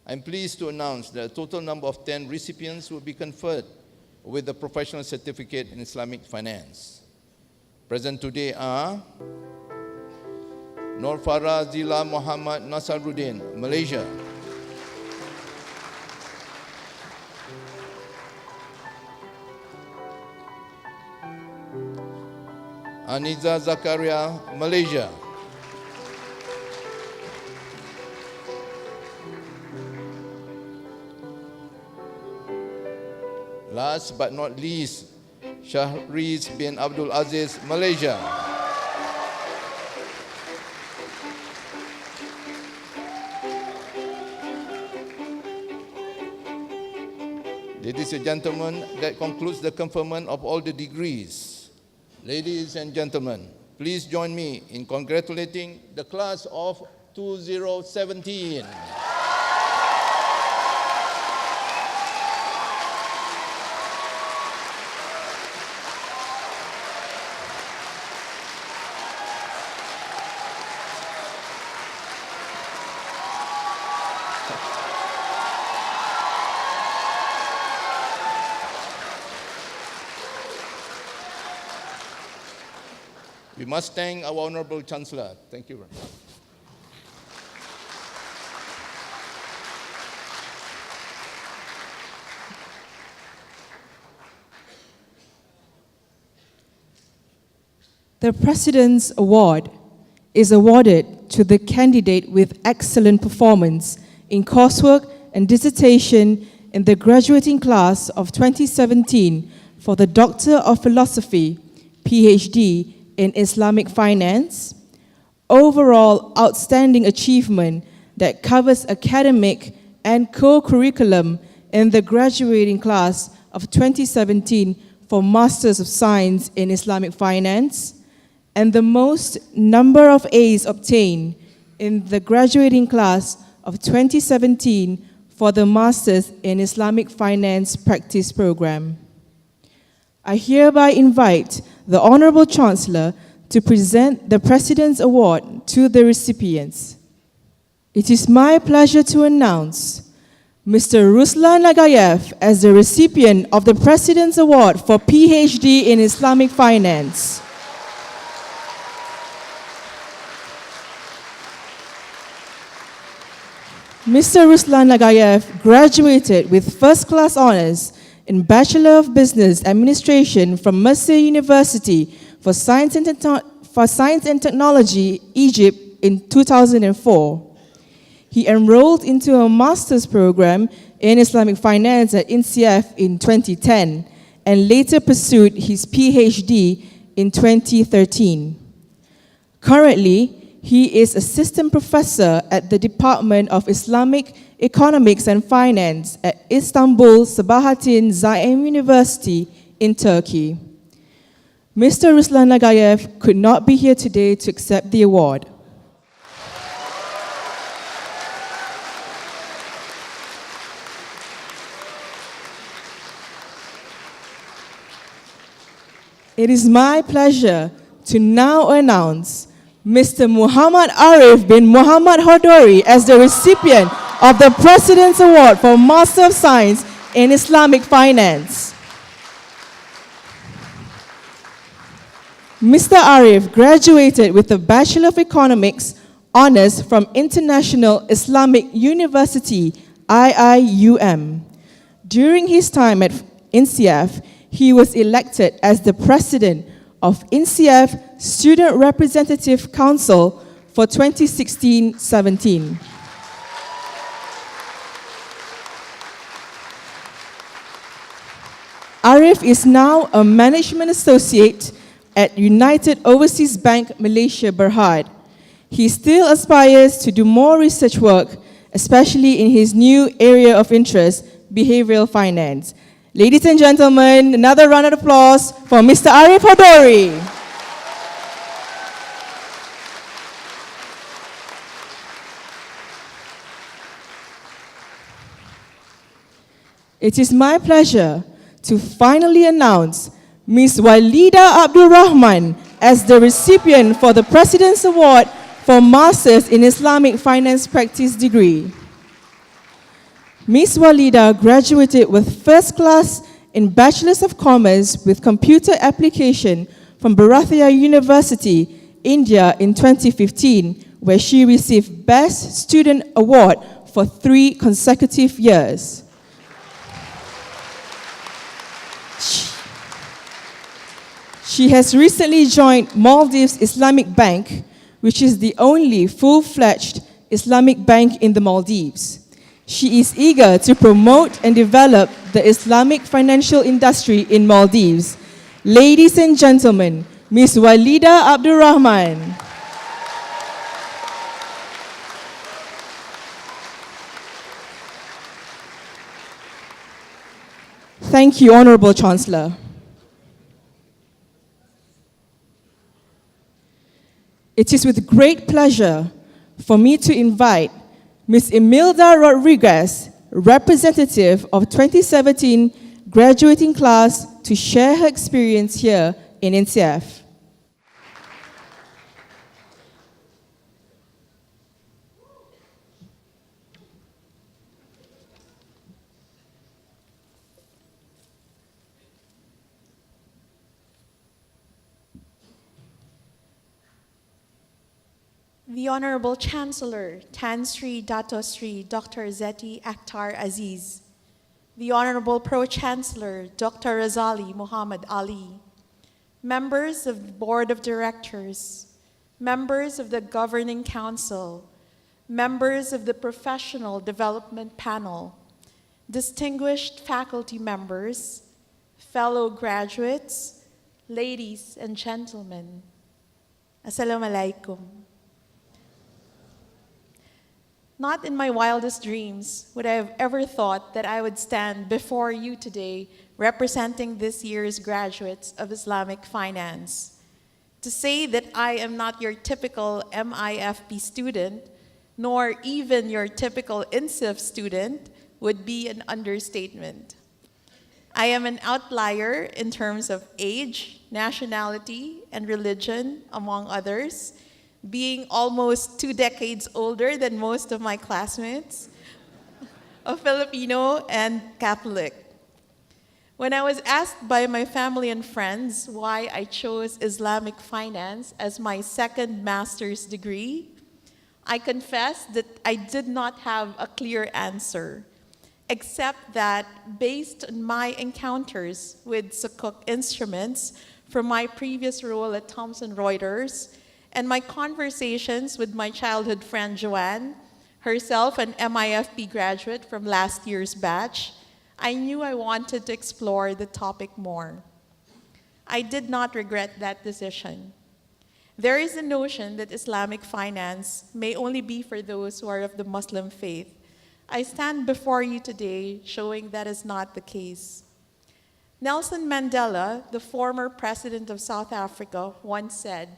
I'm pleased to announce that a total number of 10 recipients will be conferred with the Professional Certificate in Islamic Finance. Present today are Nur Farah Zila Muhammad Nasaruddin, Malaysia. Aniza Zakaria, Malaysia. Last but not least, Shahriz bin Abdul Aziz, Malaysia. Ladies and gentlemen, that concludes the conferment of all the degrees. Ladies and gentlemen, please join me in congratulating the class of 2017. We must thank our Honorable Chancellor. Thank you very much. The President's Award is awarded to the candidate with excellent performance in coursework and dissertation in the graduating class of 2017 for the Doctor of Philosophy, PhD, in Islamic Finance, overall outstanding achievement that covers academic and co-curriculum in the graduating class of 2017 for Masters of Science in Islamic Finance, and the most number of A's obtained in the graduating class of 2017 for the Masters in Islamic Finance Practice Program. I hereby invite the Honorable Chancellor to present the President's Award to the recipients. It is my pleasure to announce Mr. Ruslan Nagayev as the recipient of the President's Award for PhD in Islamic Finance. Mr. Ruslan Nagayev graduated with first-class honors in Bachelor of Business Administration from Mercer University for Science and Technology, Egypt in 2004. He enrolled into a master's program in Islamic Finance at INCEIF in 2010 and later pursued his PhD in 2013. Currently, he is Assistant Professor at the Department of Islamic Economics and Finance at Istanbul Sabahattin Zaim University in Turkey. Mr. Ruslan Nagayev could not be here today to accept the award. It is my pleasure to now announce Mr. Muhammad Arif bin Muhammad Hodori as the recipient of the President's Award for Master of Science in Islamic Finance. Mr. Arif graduated with a Bachelor of Economics honors from International Islamic University, IIUM. During his time at INCEIF, he was elected as the president of INCEIF Student Representative Council for 2016-17. Arif is now a management associate at United Overseas Bank Malaysia Berhad. He still aspires to do more research work, especially in his new area of interest, behavioral finance. Ladies and gentlemen, another round of applause for Mr. Arif Hodori. It is my pleasure to finally announce Ms. Walida Abdul Rahman as the recipient for the President's Award for Masters in Islamic Finance Practice degree. Ms. Walida graduated with first class in Bachelor's of Commerce with Computer Application from Bharathiya University, India in 2015, where she received Best Student Award for 3 consecutive years. She has recently joined Maldives Islamic Bank, which is the only full-fledged Islamic bank in the Maldives. She is eager to promote and develop the Islamic financial industry in Maldives. Ladies and gentlemen, Ms. Walida Abdul Rahman. Thank you, Honorable Chancellor. It is with great pleasure for me to invite Ms. Imelda Rodriguez, representative of 2017 graduating class, to share her experience here in INCEIF. The Honorable Chancellor, Tan Sri Dato Sri Dr. Zeti Akhtar Aziz, the Honorable Pro-Chancellor, Dr. Razali Muhammad Ali, members of the Board of Directors, members of the Governing Council, members of the Professional Development Panel, distinguished faculty members, fellow graduates, ladies and gentlemen, Assalamu alaikum. Not in my wildest dreams would I have ever thought that I would stand before you today representing this year's graduates of Islamic finance. To say that I am not your typical MIFP student, nor even your typical INCEIF student, would be an understatement. I am an outlier in terms of age, nationality, and religion, among others, being almost 2 decades older than most of my classmates, a Filipino and Catholic. When I was asked by my family and friends why I chose Islamic finance as my second master's degree, I confessed that I did not have a clear answer, except that based on my encounters with Sukuk instruments from my previous role at Thomson Reuters, and my conversations with my childhood friend Joanne, herself an MIFP graduate from last year's batch, I knew I wanted to explore the topic more. I did not regret that decision. There is a notion that Islamic finance may only be for those who are of the Muslim faith. I stand before you today showing that is not the case. Nelson Mandela, the former president of South Africa, once said,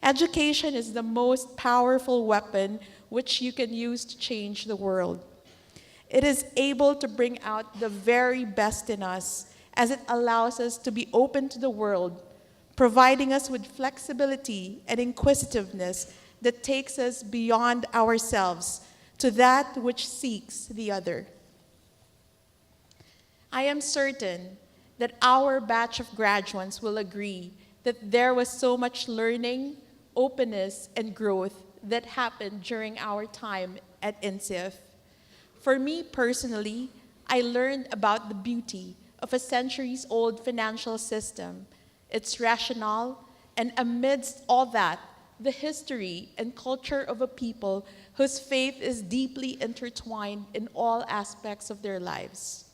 "Education is the most powerful weapon which you can use to change the world. It is able to bring out the very best in us as it allows us to be open to the world, providing us with flexibility and inquisitiveness that takes us beyond ourselves to that which seeks the other." I am certain that our batch of graduates will agree that there was so much learning, openness, and growth that happened during our time at INCEIF. For me personally, I learned about the beauty of a centuries-old financial system, its rationale, and amidst all that, the history and culture of a people whose faith is deeply intertwined in all aspects of their lives.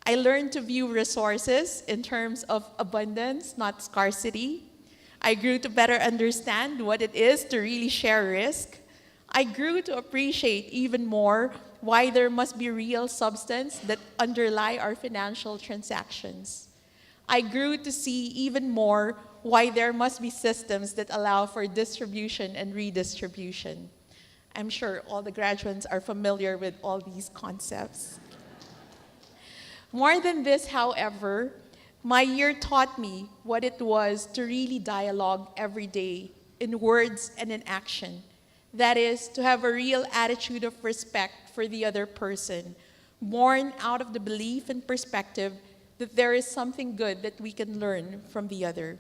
I learned to view resources in terms of abundance, not scarcity. I grew to better understand what it is to really share risk. I grew to appreciate even more why there must be real substance that underlie our financial transactions. I grew to see even more why there must be systems that allow for distribution and redistribution. I'm sure all the graduates are familiar with all these concepts. More than this, however, my year taught me what it was to really dialogue every day in words and in action. That is, to have a real attitude of respect for the other person, born out of the belief and perspective that there is something good that we can learn from the other.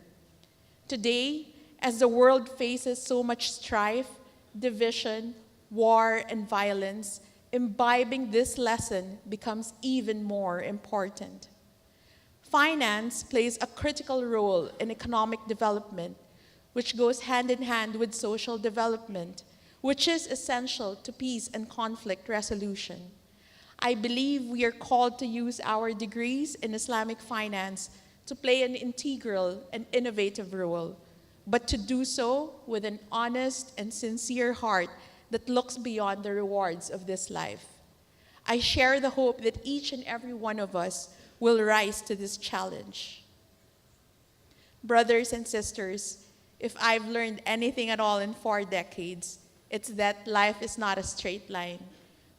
Today, as the world faces so much strife, division, war, and violence, imbibing this lesson becomes even more important. Finance plays a critical role in economic development, which goes hand in hand with social development, which is essential to peace and conflict resolution. I believe we are called to use our degrees in Islamic finance to play an integral and innovative role, but to do so with an honest and sincere heart that looks beyond the rewards of this life. I share the hope that each and every one of us will rise to this challenge. Brothers and sisters, if I've learned anything at all in 4 decades, it's that life is not a straight line.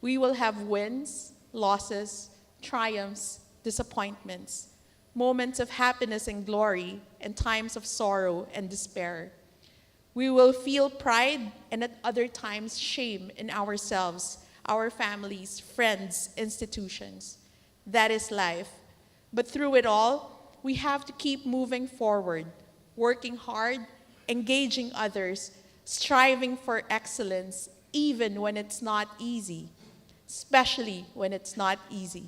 We will have wins, losses, triumphs, disappointments, moments of happiness and glory, and times of sorrow and despair. We will feel pride and at other times shame in ourselves, our families, friends, institutions. That is life. But through it all, we have to keep moving forward, working hard, engaging others, striving for excellence, even when it's not easy, especially when it's not easy.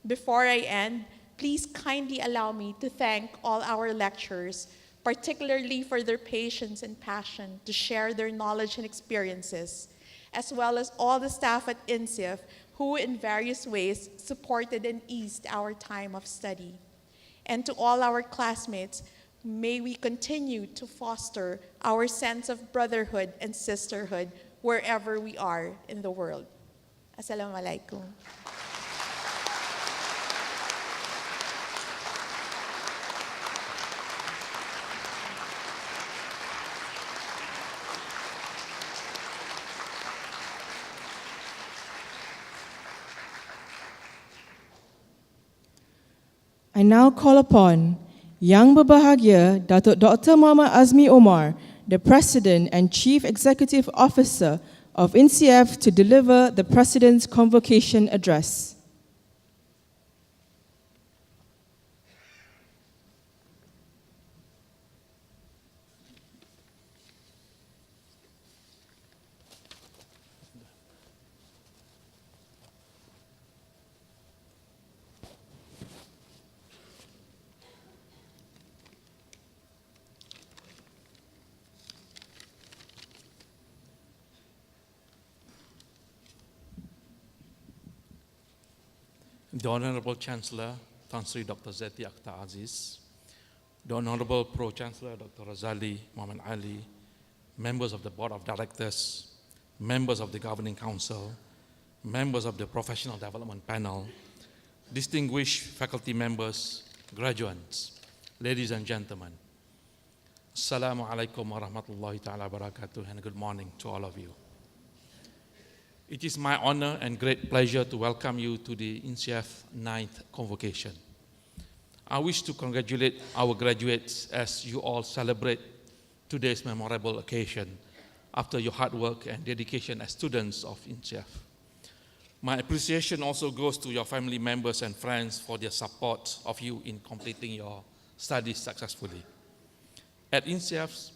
Before I end, please kindly allow me to thank all our lecturers, particularly for their patience and passion to share their knowledge and experiences, as well as all the staff at INCEIF who in various ways supported and eased our time of study. And to all our classmates, may we continue to foster our sense of brotherhood and sisterhood wherever we are in the world. Assalamu alaikum. I now call upon Yang Berbahagia Datuk Dr. Muhammad Azmi Omar, the President and Chief Executive Officer of INCEIF, to deliver the President's Convocation Address. The Honorable Chancellor, Tan Sri Dr. Zeti Akhtar Aziz, the Honorable Pro-Chancellor, Dr. Razali Muhammad Ali, members of the Board of Directors, members of the Governing Council, members of the Professional Development Panel, distinguished faculty members, graduates, ladies and gentlemen, Assalamu alaikum wa rahmatullahi ta'ala barakatuh, and good morning to all of you. It is my honor and great pleasure to welcome you to the INCEIF 9th Convocation. I wish to congratulate our graduates as you all celebrate today's memorable occasion after your hard work and dedication as students of INCEIF. My appreciation also goes to your family members and friends for their support of you in completing your studies successfully. At INCEIF's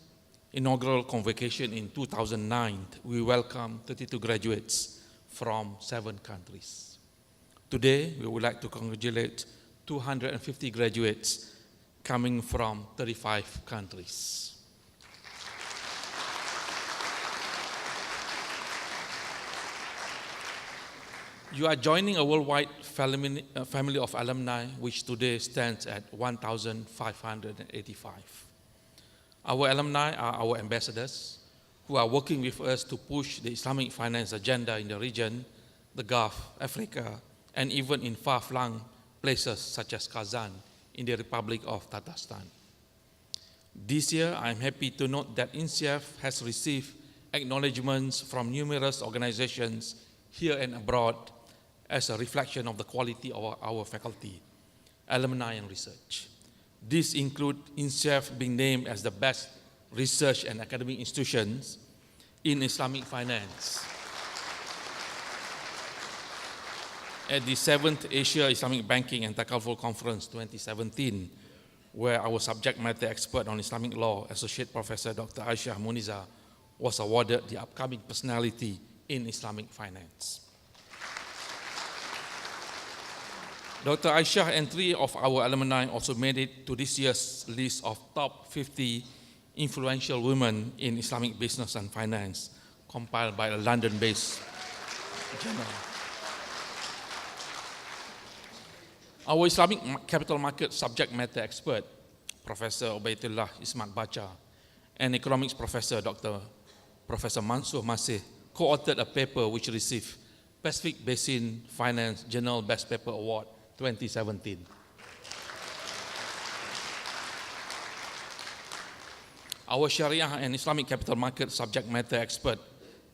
inaugural convocation in 2009, we welcomed 32 graduates from 7 countries. Today, we would like to congratulate 250 graduates coming from 35 countries. You are joining a worldwide family of alumni, which today stands at 1,585. Our alumni are our ambassadors, who are working with us to push the Islamic finance agenda in the region, the Gulf, Africa, and even in far-flung places such as Kazan in the Republic of Tatarstan. This year, I am happy to note that INCEIF has received acknowledgements from numerous organizations here and abroad as a reflection of the quality of our faculty, alumni, and research. These include INCEIF being named as the best research and academic institutions in Islamic finance at the 7th Asia Islamic Banking and Takaful Conference 2017, where our subject matter expert on Islamic law, Associate Professor Dr. Aisha Muniza, was awarded the upcoming personality in Islamic finance. Dr. Aisha and 3 of our alumni also made it to this year's list of top 50 influential women in Islamic business and finance, compiled by a London-based journal. Our Islamic capital market subject matter expert, Professor Ubaidullah Ismat Bacha, and economics professor, Professor Mansour Masih, co-authored a paper which received Pacific Basin Finance Journal Best Paper Award 2017. Our Sharia and Islamic capital market subject matter expert,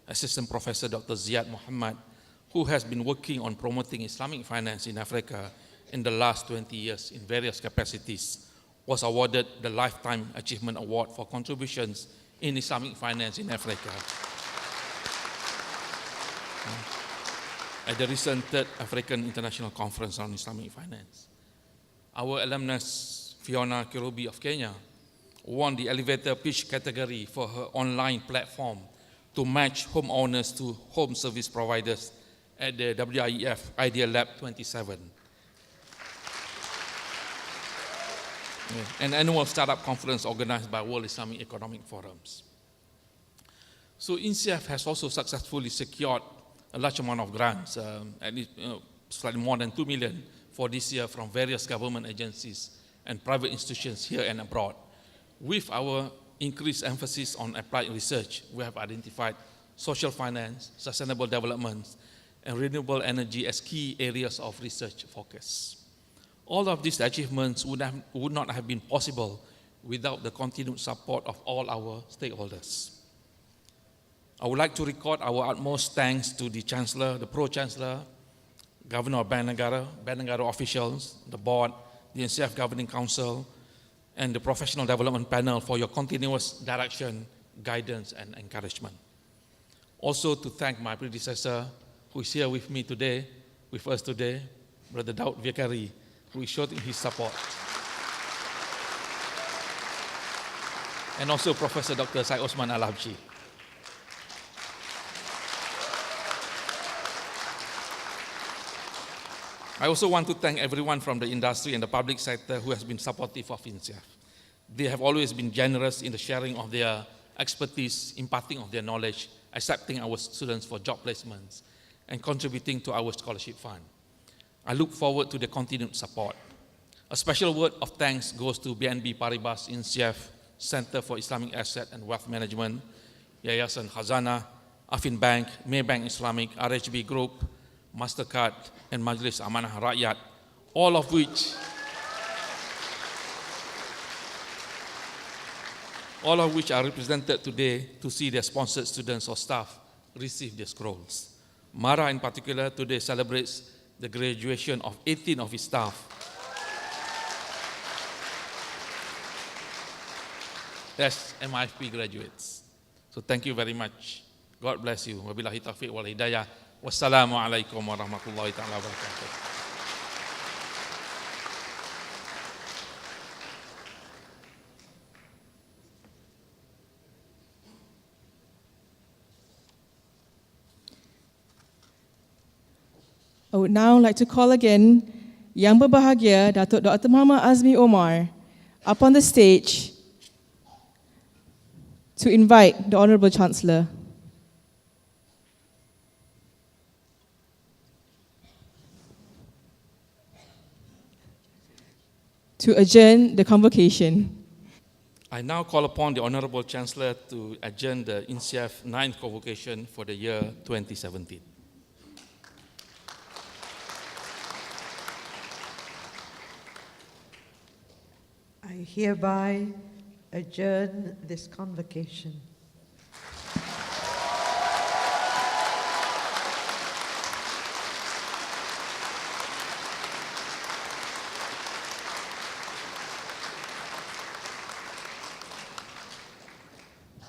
Assistant Professor Dr. Ziad Muhammad, who has been working on promoting Islamic finance in Africa in the last 20 years in various capacities, was awarded the Lifetime Achievement Award for contributions in Islamic finance in Africa at the recent 3rd African International Conference on Islamic Finance. Our alumnus, Fiona Kirubi of Kenya, won the elevator pitch category for her online platform to match homeowners to home service providers at the WIEF Idea Lab 27, an annual startup conference organized by World Islamic Economic Forums. So INCEIF has also successfully secured a large amount of grants, at least slightly more than 2 million for this year from various government agencies and private institutions here and abroad. With our increased emphasis on applied research, we have identified social finance, sustainable development, and renewable energy as key areas of research focus. All of these achievements would not have been possible without the continued support of all our stakeholders. I would like to record our utmost thanks to the Chancellor, the Pro-Chancellor, Governor of Bank Negara officials, the board, the INCEIF Governing Council, and the Professional Development Panel for your continuous direction, guidance, and encouragement. Also to thank my predecessor, who is here with us today, Brother Daud Vikari, who is showing his support. And also Professor Dr. Syed Osman Al-Habshi. I also want to thank everyone from the industry and the public sector who has been supportive of INCEIF. They have always been generous in the sharing of their expertise, imparting of their knowledge, accepting our students for job placements, and contributing to our scholarship fund. I look forward to the continued support. A special word of thanks goes to BNP Paribas INCEIF Center for Islamic Asset and Wealth Management, Yayasan Khazanah, Afin Bank, Maybank Islamic, RHB Group, MasterCard, and Majlis Amanah Rakyat, all of which are represented today to see their sponsored students or staff receive their scrolls. MARA in particular today celebrates the graduation of 18 of its staff. As MIFP graduates. So thank you very much. God bless you. Wabillahi taufiq wal hidayah. Wassalamualaikum warahmatullahi ta'ala wabarakatuh. I would now like to call again Yang berbahagia Datuk Dr. Muhammad Azmi Omar up on the stage to invite the Honourable Chancellor. To adjourn the convocation. I now call upon the Honourable Chancellor to adjourn the INCEIF 9th Convocation for the year 2017. I hereby adjourn this convocation.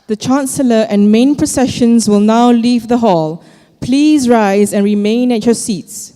The Chancellor and main processions will now leave the hall. Please rise and remain at your seats.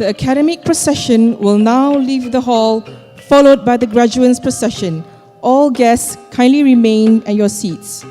The academic procession will now leave the hall, followed by the graduates procession. All guests kindly remain at your seats.